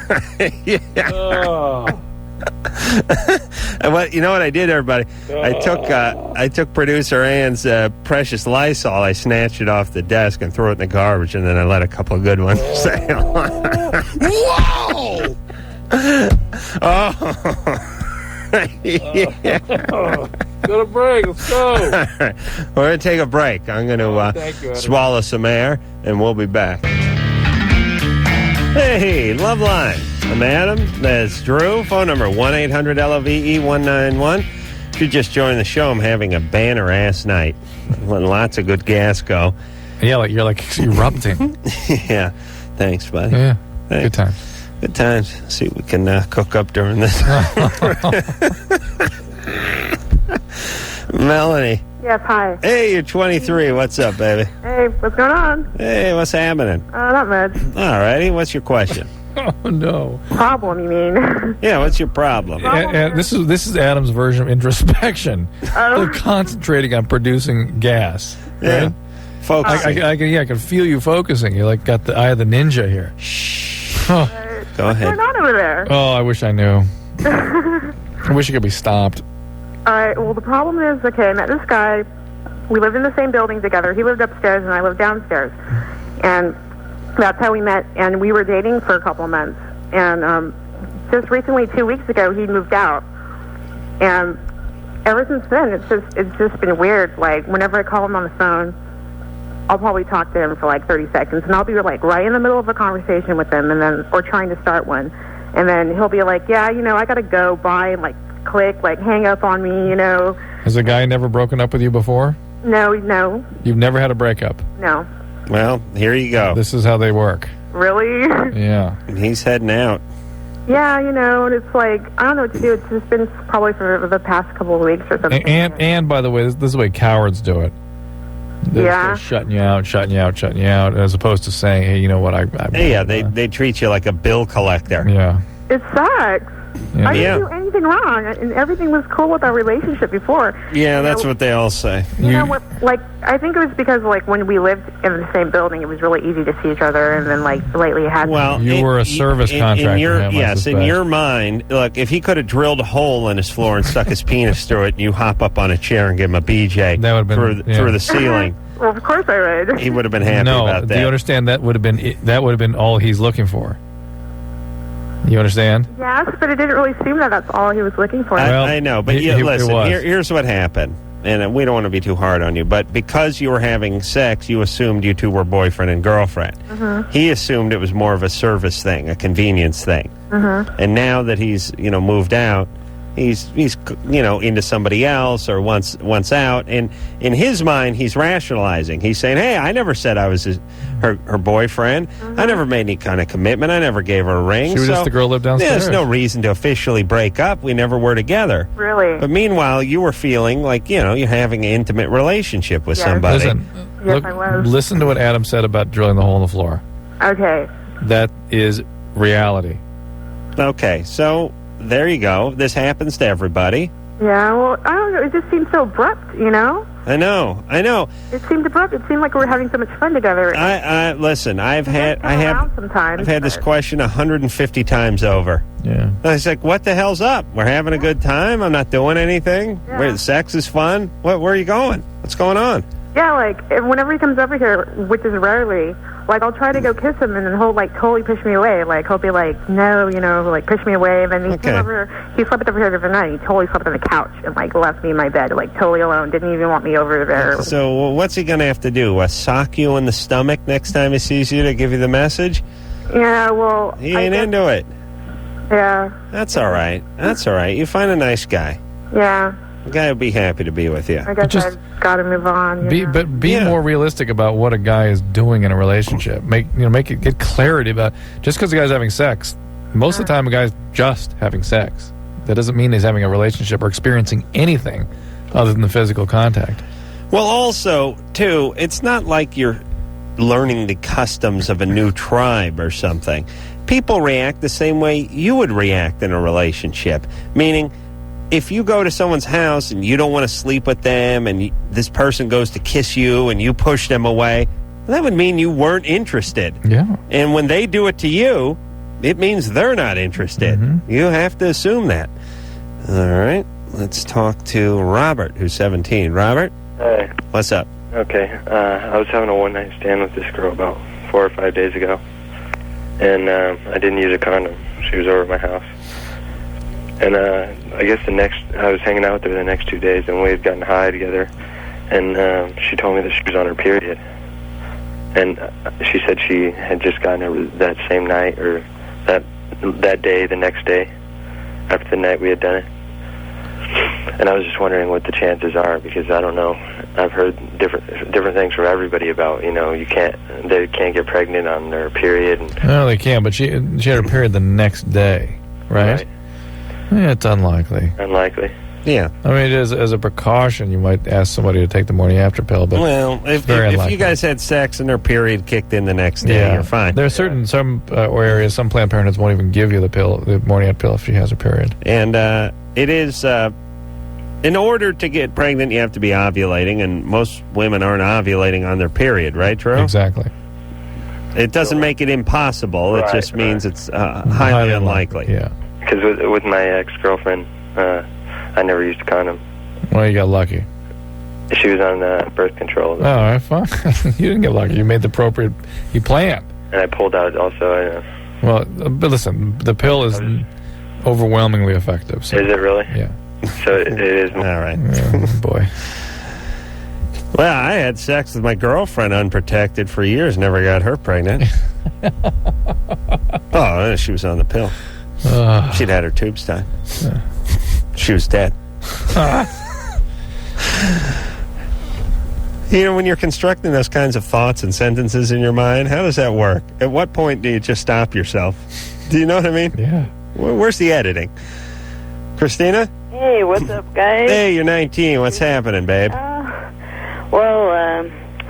Yeah. Oh. And you know what I did, everybody? I took producer Ann's precious Lysol. I snatched it off the desk and threw it in the garbage, and then I let a couple of good ones sail. Whoa! Yeah. Go to break. Let's go. All right. We're going to take a break. I'm going to swallow some air, and we'll be back. Hey, Loveline. I'm Adam. That's Drew. Phone number 1-800-LOVE-191. If you just joined the show, I'm having a banner-ass night. Letting lots of good gas go. Yeah, you're like erupting. Yeah. Thanks, buddy. Yeah. Thanks. Good times. Good times. See what we can cook up during this. Melanie. Yes, hi. Hey, you're 23. What's up, baby? Hey, what's going on? Hey, what's happening? Not much. All righty. What's your question? Oh, no. Problem, you mean? Yeah, what's your problem? This is Adam's version of introspection. They're concentrating on producing gas. Yeah. Right? Focusing. I can feel you focusing. You like got the eye of the ninja here. Shh. Oh. Go ahead. What's going on over there? Oh, I wish I knew. I wish it could be stopped. All right, well, the problem is, okay, I met this guy. We lived in the same building together. He lived upstairs, and I lived downstairs. And that's how we met, and we were dating for a couple of months. And just recently, 2 weeks ago, he moved out. And ever since then, it's just been weird. Like, whenever I call him on the phone, I'll probably talk to him for like 30 seconds, and I'll be like right in the middle of a conversation with him, or trying to start one. And then he'll be like, yeah, I got to go, bye, and like click, like hang up on me, Has a guy never broken up with you before? No. You've never had a breakup? No. Well, here you go. This is how they work. Really? Yeah. And he's heading out. Yeah, and it's like, I don't know what to do. It's just been probably for the past couple of weeks or something. And by the way, this is the way cowards do it. They're shutting you out, as opposed to saying, hey, you know what, they treat you like a bill collector. Yeah. It sucks. Yeah. I didn't do anything wrong, and everything was cool with our relationship before. Yeah, that's what they all say. You know what? Like, I think it was because like when we lived in the same building, it was really easy to see each other, and then like lately it had. Well, you were a service contractor. In your mind, look, if he could have drilled a hole in his floor and stuck his penis through it, and you hop up on a chair and give him a BJ that would have been through the ceiling. Well, of course I would. He would have been happy about that. Do you understand that would have been all he's looking for? You understand? Yes, but it didn't really seem that that's all he was looking for. I know, but listen, here's what happened. And we don't want to be too hard on you, but because you were having sex, you assumed you two were boyfriend and girlfriend. Mm-hmm. He assumed it was more of a service thing, a convenience thing. Mm-hmm. And now that he's, moved out, he's into somebody else or wants out, and in his mind he's rationalizing. He's saying, hey, I never said I was her boyfriend. Mm-hmm. I never made any kind of commitment. I never gave her a ring. She was just the girl lived downstairs. There's no reason to officially break up. We never were together. Really? But meanwhile, you were feeling like you're having an intimate relationship with somebody. Listen, I was. Listen to what Adam said about drilling the hole in the floor. Okay. That is reality. Okay, so there you go. This happens to everybody. Yeah, well, I don't know. It just seemed so abrupt, I know. It seemed abrupt. It seemed like we were having so much fun together. Listen. I've had this question 150 times over. Yeah. I was like, what the hell's up? We're having a good time. I'm not doing anything. Yeah. Sex is fun. Where are you going? What's going on? Yeah, like whenever he comes over here, which is rarely, like I'll try to go kiss him, and then he'll like totally push me away. Like he'll be like, no, like push me away. And then he came over. He slept over here the other night. He totally slept on the couch and like left me in my bed, like totally alone. Didn't even want me over there. So what's he gonna have to do? Sock you in the stomach next time he sees you to give you the message? Yeah, well, he ain't into it. Yeah. That's all right. You find a nice guy. Yeah. The guy will be happy to be with you. I guess I've got to move on. But be more realistic about what a guy is doing in a relationship. Get clarity about just because the guy's having sex. Most of the time, a guy's just having sex. That doesn't mean he's having a relationship or experiencing anything other than the physical contact. Well, also, too, it's not like you're learning the customs of a new tribe or something. People react the same way you would react in a relationship. Meaning, if you go to someone's house and you don't want to sleep with them and this person goes to kiss you and you push them away, that would mean you weren't interested. Yeah. And when they do it to you, it means they're not interested. You have to assume that. All right. Let's talk to Robert, who's 17. Robert? Hey. What's up? Okay. I was having a one-night stand with this girl about 4 or 5 days ago. And I didn't use a condom. She was over at my house. And I guess I was hanging out with her the next 2 days, and we had gotten high together. And she told me that she was on her period. And she said she had just gotten it that same night, or that day, the next day, after the night we had done it. And I was just wondering what the chances are, because I don't know. I've heard different things from everybody about, they can't get pregnant on their period. No, they can, but she had her period the next day, right? Yeah, it's unlikely. Unlikely. Yeah. I mean, as a precaution, you might ask somebody to take the morning after pill, but if you guys had sex and their period kicked in the next day, you're fine. There are some areas, some Planned Parenthoods won't even give you the morning after pill if she has a period. And it is, in order to get pregnant, you have to be ovulating, and most women aren't ovulating on their period, right, Drew? Exactly. It doesn't make it impossible. It just means it's highly unlikely. Yeah. Because with my ex-girlfriend, I never used a condom. Well, you got lucky. She was on birth control. Oh, all right, fine. You didn't get lucky. You made the appropriate... You planned. And I pulled out also. Well, but listen, the pill is overwhelmingly effective. So. Is it really? Yeah. So it is. All right. Oh, boy. Well, I had sex with my girlfriend unprotected for years, never got her pregnant. She was on the pill. She'd had her tubes tied. She was dead. When you're constructing those kinds of thoughts and sentences in your mind, how does that work? At what point do you just stop yourself? Do you know what I mean? Yeah. Where's the editing? Christina? Hey, what's up, guys? Hey, you're 19. What's happening, babe?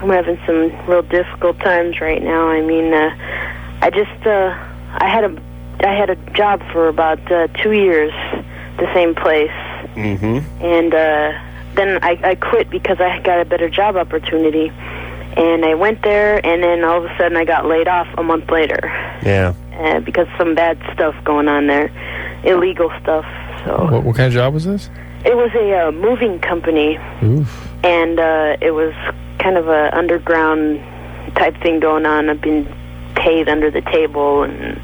I'm having some real difficult times right now. I mean, I had a job for about 2 years, the same place. And then I quit because I got a better job opportunity. And I went there, and then all of a sudden I got laid off a month later. Yeah. Because some bad stuff going on there, illegal stuff. So. What kind of job was this? It was a moving company. Oof. And it was kind of a underground type thing going on. I've been paid under the table and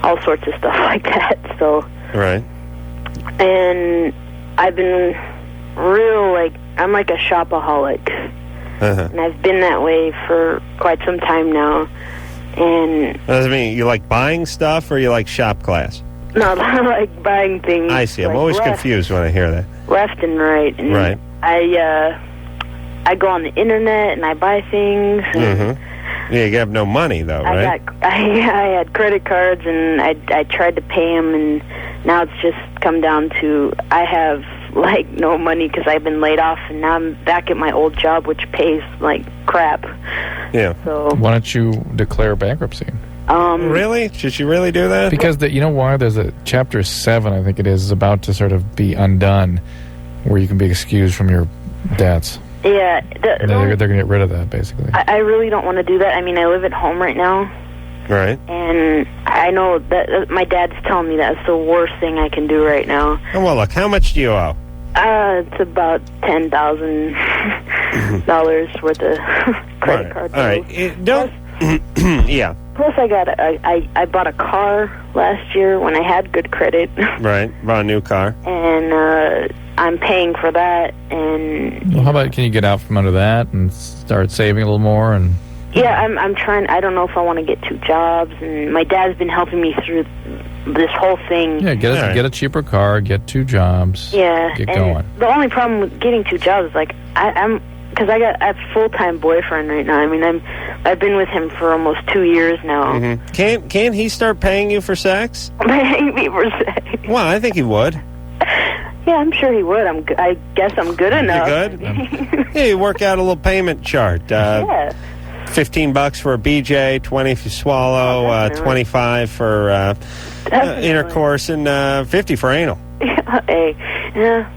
all sorts of stuff like that. So. Right. And I've been I'm like a shopaholic. And I've been that way for quite some time now. And does it mean you like buying stuff or you like shop class? No, I like buying things. I see. I'm like always confused when I hear that. Left and right. And right. I go on the internet and I buy things. And Yeah, you have no money though, right? I had credit cards and I tried to pay them, and now it's just come down to I have like no money because I've been laid off, and now I'm back at my old job, which pays like crap. Yeah. So why don't you declare bankruptcy? Really? Should you really do that? Because you know why? There's a Chapter 7, I think it is about to sort of be undone, where you can be excused from your debts. Yeah. They're going to get rid of that, basically. I really don't want to do that. I mean, I live at home right now. Right. And I know that my dad's telling me that's the worst thing I can do right now. Oh, well, look, how much do you owe? It's about $10,000 worth of credit card bills. All right. Yeah. Plus, I bought a car last year when I had good credit. Right. Bought a new car. And I'm paying for that. And well, how about can you get out from under that and start saving a little more? And yeah, I'm trying. I don't know if I want to get 2 jobs. And my dad's been helping me through this whole thing. Yeah, get a cheaper car, get 2 jobs. Yeah, get and going. The only problem with getting 2 jobs is like because I have a full-time boyfriend right now. I mean, I've been with him for almost 2 years now. Can't he start paying you for sex? Paying me for sex? Well, I think he would. Yeah, I'm sure he would. I guess I'm good enough. You good? Yeah, you work out a little payment chart. Yeah. $15 for a BJ, 20 if you swallow, 25 for intercourse, and 50 for anal. Hey, yeah.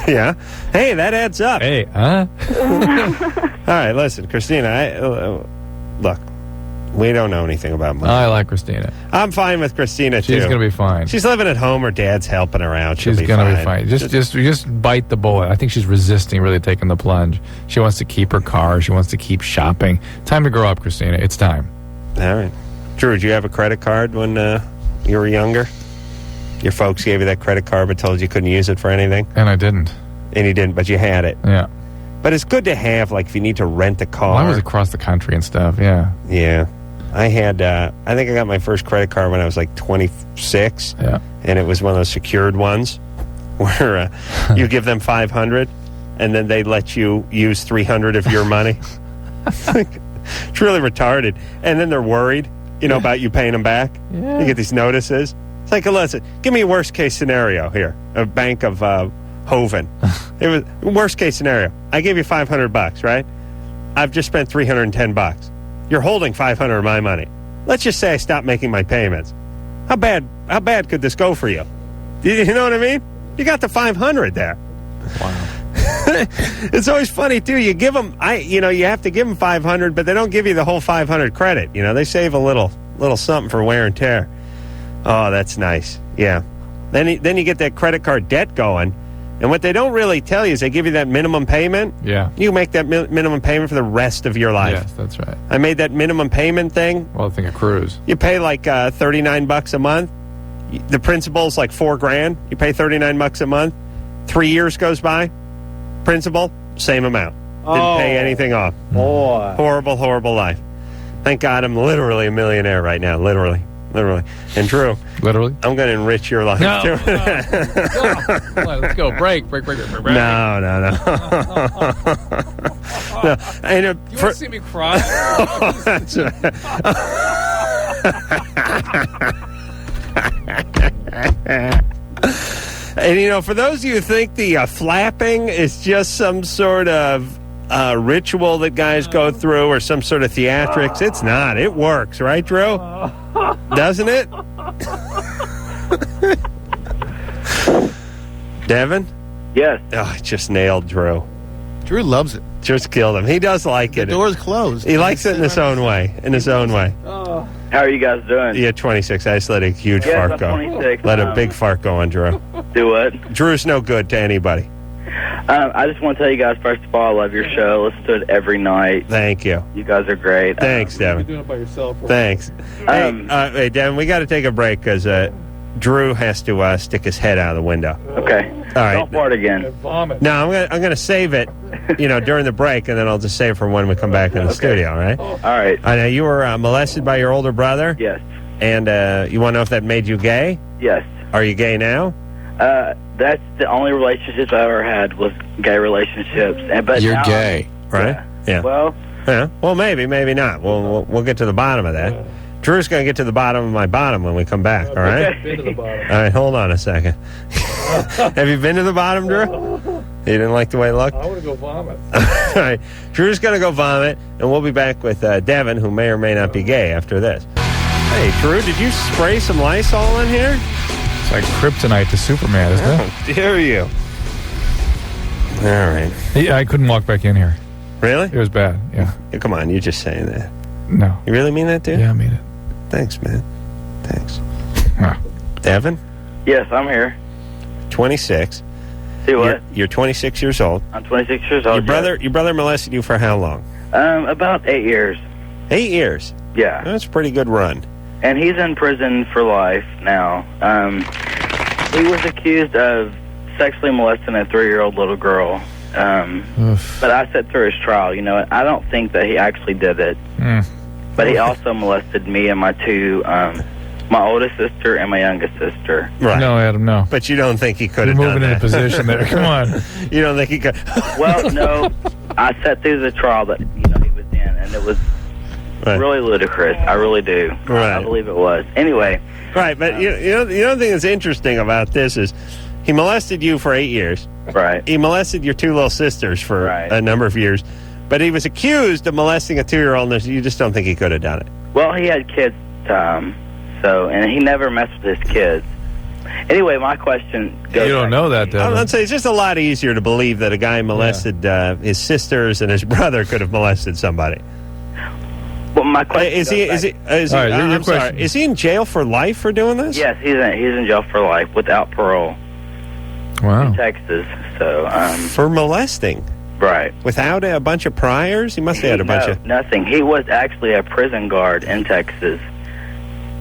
Yeah. Hey, that adds up. Hey, huh? All right, listen, Christina, look, we don't know anything about money. I like Christina. I'm fine with Christina, too. She's going to be fine. She's living at home. Her dad's helping her out. She's going to be fine. Just bite the bullet. I think she's resisting really taking the plunge. She wants to keep her car. She wants to keep shopping. Time to grow up, Christina. It's time. All right. Drew, did you have a credit card when you were younger? Your folks gave you that credit card but told you couldn't use it for anything? And I didn't. And you didn't, but you had it. Yeah. But it's good to have, like, if you need to rent a car. Well, I was across the country and stuff, yeah. Yeah. I had, I think I got my first credit card when I was like 26. Yeah. And it was one of those secured ones where you give them $500 and then they let you use $300 of your money. It's really retarded. And then they're worried, about you paying them back. Yeah. You get these notices. It's like, listen, give me a worst case scenario here. A Bank of Hoven. It was worst case scenario. I gave you $500, right? I've just spent $310. You're holding $500 of my money. Let's just say I stop making my payments. How bad could this go for you? You know what I mean? You got the $500 there. Wow. It's always funny too. You give them, you have to give them $500, but they don't give you the whole $500 credit. They save a little something for wear and tear. Oh, that's nice. Yeah. Then you get that credit card debt going. And what they don't really tell you is they give you that minimum payment. Yeah. You make that minimum payment for the rest of your life. Yes, that's right. I made that minimum payment thing. Well, I think a cruise. You pay like $39 a month. The principal's like $4,000. You pay $39 a month. 3 years goes by. Principal, same amount. Didn't pay anything off. Boy. Horrible, horrible life. Thank God I'm literally a millionaire right now. Literally. And Drew. Literally? I'm going to enrich your life, No. too. Come on, let's go. Break. No. No. And, You want to see me cry? That's And, for those of you who think the flapping is just some sort of ritual that guys go through or some sort of theatrics, it's not. It works, right, Drew? Doesn't it? Devin? Yes. Oh, I just nailed Drew. Drew loves it. Just killed him. He does like it. The door's closed. He likes it in his own way. How are you guys doing? Yeah, 26. I just let a huge Yes, fart I'm go. 26. Let a big fart go on Drew. Do what? Drew's no good to anybody. I just want to tell you guys, first of all, I love your show. Listen to it every night. Thank you. You guys are great. Thanks, Devin. You're doing it by yourself. Thanks. Hey, Devin, we got to take a break because Drew has to stick his head out of the window. Okay. All right. Don't fart again. Vomit. No, I'm gonna save it, during the break, and then I'll just save it for when we come back in the studio. All right. All right. I know you were molested by your older brother. Yes. And you want to know if that made you gay? Yes. Are you gay now? That's the only relationships I ever had was gay relationships. But You're now gay. Right? Yeah. Well, Yeah. Well, maybe not. We'll get to the bottom of that. Drew's going to get to the bottom of my bottom when we come back, all right? Been to the bottom. All right, hold on a second. Have you been to the bottom, Drew? You didn't like the way it looked? I want to go vomit. All right, Drew's going to go vomit, and we'll be back with Devin, who may or may not be gay after this. Hey, Drew, did you spray some Lysol in here? It's like kryptonite to Superman, isn't it? How dare you? All right. Yeah, I couldn't walk back in here. Really? It was bad, yeah. Come on, you're just saying that. No. You really mean that, dude? Yeah, I mean it. Thanks, man. Thanks. Huh. Devin, yes, I'm here. 26. See what? You're 26 years old. I'm 26 years old. Your brother molested you for how long? About 8 years. 8 years? Yeah. That's a pretty good run. And he's in prison for life now. He was accused of sexually molesting a 3-year-old little girl. But I sat through his trial. I don't think that he actually did it. But he also molested me and my my oldest sister and my youngest sister. Right. No, Adam, no. But you don't think he could have You're done moving that? into position there. Come on. You don't think he could? Well, no. I sat through the trial that he was in, and it was really ludicrous. I really do. Right. I believe it was. Anyway. Right, but the other thing that's interesting about this is he molested you for 8 years. Right. He molested your two little sisters for a number of years. But he was accused of molesting a 2-year-old, and you just don't think he could have done it. Well, he had kids, and he never messed with his kids. Anyway, my question goes... You don't know that, Devin. I'd say it's just a lot easier to believe that a guy molested his sisters and his brother could have molested somebody. Well, my question is he in jail for life for doing this? Yes, he's in jail for life without parole. Wow. In Texas, so... for molesting? Right. Without a bunch of priors? He must have had a bunch of... Nothing. He was actually a prison guard in Texas.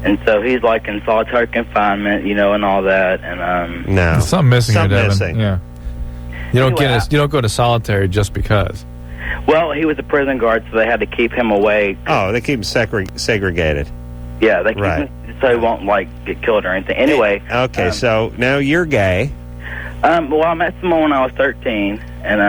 And so he's like in solitary confinement, and all that. And no, there's something missing here, Devin. Missing. Yeah, you don't go to solitary just because. Well, he was a prison guard, so they had to keep him away. Oh, they keep him segregated. Yeah, they keep him so he won't get killed or anything. Anyway. Okay, so now you're gay. Well, I met someone when I was 13, and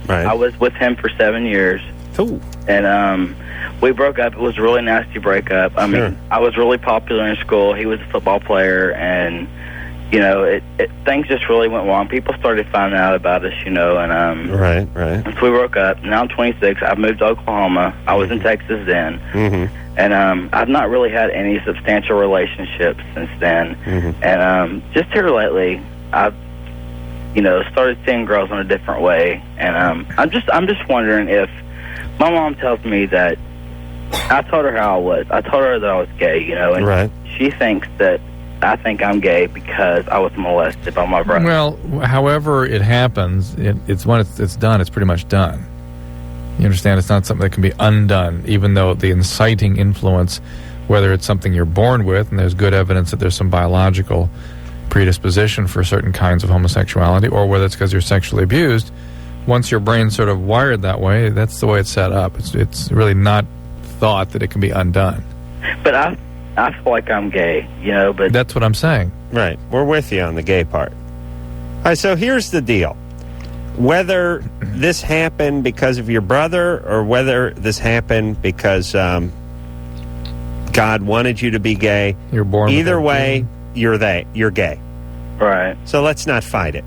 I was with him for 7 years. Ooh. And we broke up. It was a really nasty breakup. I mean, I was really popular in school. He was a football player, and things just really went wrong. People started finding out about us, and right. So we broke up. Now I'm 26. I've moved to Oklahoma. I was in Texas then, and I've not really had any substantial relationships since then. And just here lately, I've started seeing girls in a different way, and I'm just wondering if my mom tells me that. I told her how I was. I told her that I was gay, and she thinks that I think I'm gay because I was molested by my brother. Well, however it happens, it's when it's done, it's pretty much done. You understand? It's not something that can be undone, even though the inciting influence, whether it's something you're born with, and there's good evidence that there's some biological predisposition for certain kinds of homosexuality, or whether it's because you're sexually abused, once your brain's sort of wired that way, that's the way it's set up. It's really not thought that it can be undone. But I feel like I'm gay, but... That's what I'm saying. Right. We're with you on the gay part. All right, so here's the deal. Whether this happened because of your brother or whether this happened because God wanted you to be gay, you're born either way, you're gay. Right. So let's not fight it.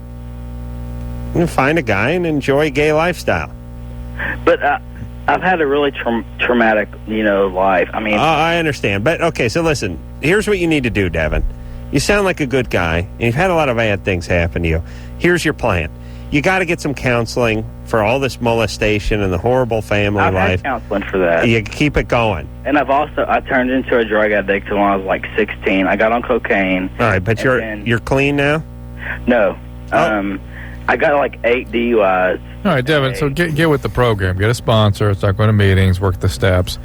You can find a guy and enjoy a gay lifestyle. But I've had a really traumatic, life. I mean... I understand. But, okay, so listen. Here's what you need to do, Devin. You sound like a good guy, and you've had a lot of bad things happen to you. Here's your plan. You got to get some counseling for all this molestation and the horrible family life. I've had counseling for that. You keep it going. And I turned into a drug addict when I was like 16. I got on cocaine. All right, but you're clean now? No. I got like 8 DUIs. All right, Devin, so get with the program. Get a sponsor, start going to meetings, work the steps.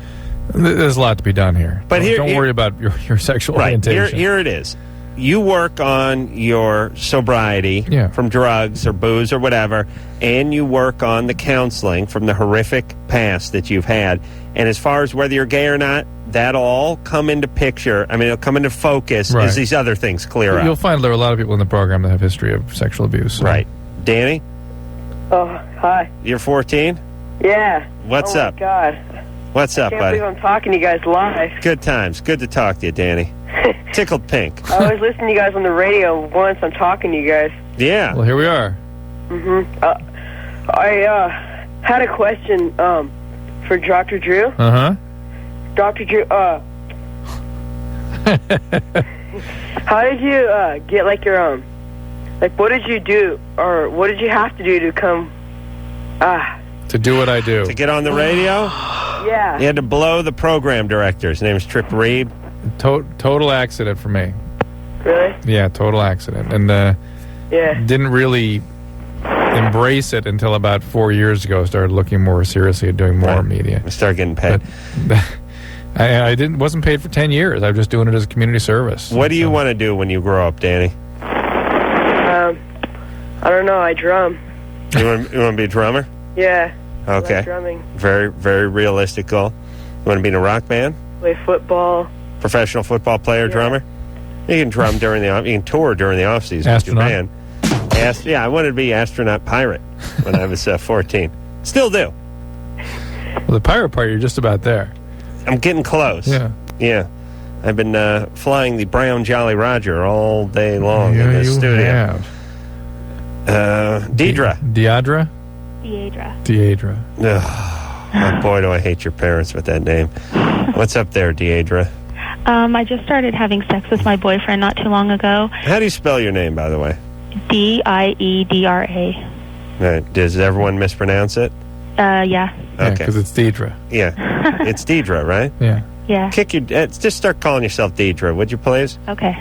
There's a lot to be done here. But don't worry about your sexual orientation. Here it is. You work on your sobriety from drugs or booze or whatever, and you work on the counseling from the horrific past that you've had. And as far as whether you're gay or not, that'll all come into picture. I mean, it'll come into focus as these other things clear up. You'll find there are a lot of people in the program that have history of sexual abuse. So. Right. Danny? Oh, hi. You're 14? Yeah. What's up? Oh, my God. What's up, I buddy? can't believe I'm talking to you guys live. Good times. Good to talk to you, Danny. Tickled pink. I was listening to you guys on the radio once. I'm talking to you guys. Yeah. Well, here we are. I had a question for Dr. Drew. Uh-huh. Dr. Drew, how did you get, like, your, what did you do, or what did you have to do to come, to do what I do? To get on the radio? Yeah. You had to blow the program director. His name is Trip Reed. Total accident for me. Really? Yeah, total accident. And didn't really embrace it until about 4 years ago. Started looking more seriously at doing more media. I started getting paid. But I wasn't paid for 10 years. I was just doing it as a community service. What do you want to do when you grow up, Danny? I don't know. I drum. You want to be a drummer? Yeah. Okay. I like drumming. Very, very realistic goal. You want to be in a rock band? Play football. Professional football player, drummer? You can drum during the you can tour during the off season. Astronaut. Yeah, I wanted to be astronaut pirate when I was 14. Still do. Well, the pirate part, you're just about there. I'm getting close. Yeah. I've been flying the Brown Jolly Roger all day long in the studio. Have. Deidre. Deidre? Deidre. Oh, boy, do I hate your parents with that name. What's up there, Deidre? I just started having sex with my boyfriend not too long ago. How do you spell your name, by the way? Diedra. Right. Does everyone mispronounce it? Yeah. Okay. Because it's Deidre. Yeah. It's Deidre, right? Yeah. Yeah. Just start calling yourself Deidre, would you please? Okay.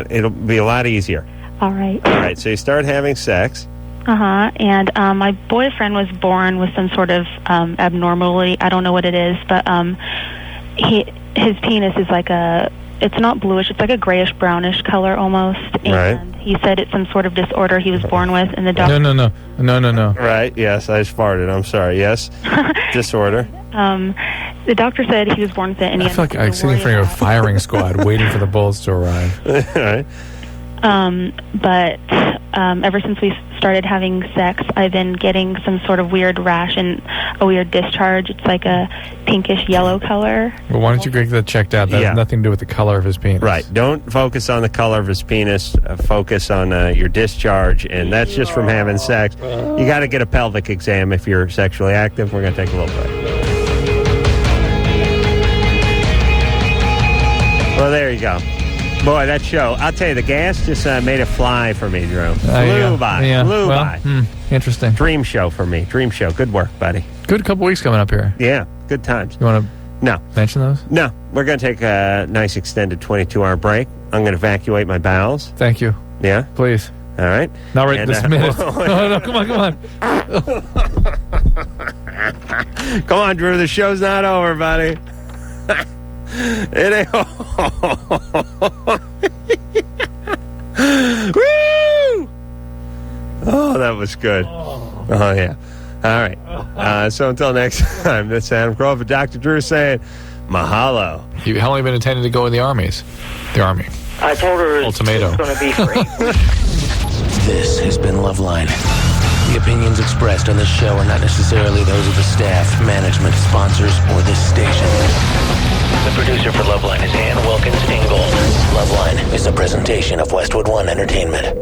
It'll be a lot easier. All right. All right. So you start having sex. And my boyfriend was born with some sort of abnormality. I don't know what it is, but his penis is like it's not bluish, it's like a grayish brownish color almost. And he said it's some sort of disorder he was born with, and the doctor... No. Right, yes, I just farted. I'm sorry. Yes, disorder. The doctor said he was born with it, and I feel like I'm sitting in front of a firing squad waiting for the bullets to arrive. Right. But ever since we started having sex, I've been getting some sort of weird rash and a weird discharge. It's like a pinkish yellow color. Well, why don't you get that checked out? That has nothing to do with the color of his penis. Right. Don't focus on the color of his penis. Focus on your discharge, and that's just from having sex. You got to get a pelvic exam if you're sexually active. We're going to take a little break. Well, there you go. Boy, that show. I'll tell you, the gas just made it fly for me, Drew. Flew by. Interesting. Dream show for me. Dream show. Good work, buddy. Good couple weeks coming up here. Yeah, good times. You want to mention those? No. We're going to take a nice extended 22-hour break. I'm going to evacuate my bowels. Thank you. Yeah? Please. All right. Not right this minute. No, come on. Come on, Drew. The show's not over, buddy. It ain't. Woo! Oh, that was good. Oh, yeah. All right. So until next time, this is Adam Carolla for Dr. Drew saying mahalo. How long have you been intending to go in the armies? The Army. I told her it's going to be free. This has been Loveline. The opinions expressed on this show are not necessarily those of the staff, management, sponsors, or this station. The producer for Loveline is Ann Wilkins Ingold. Loveline is a presentation of Westwood One Entertainment.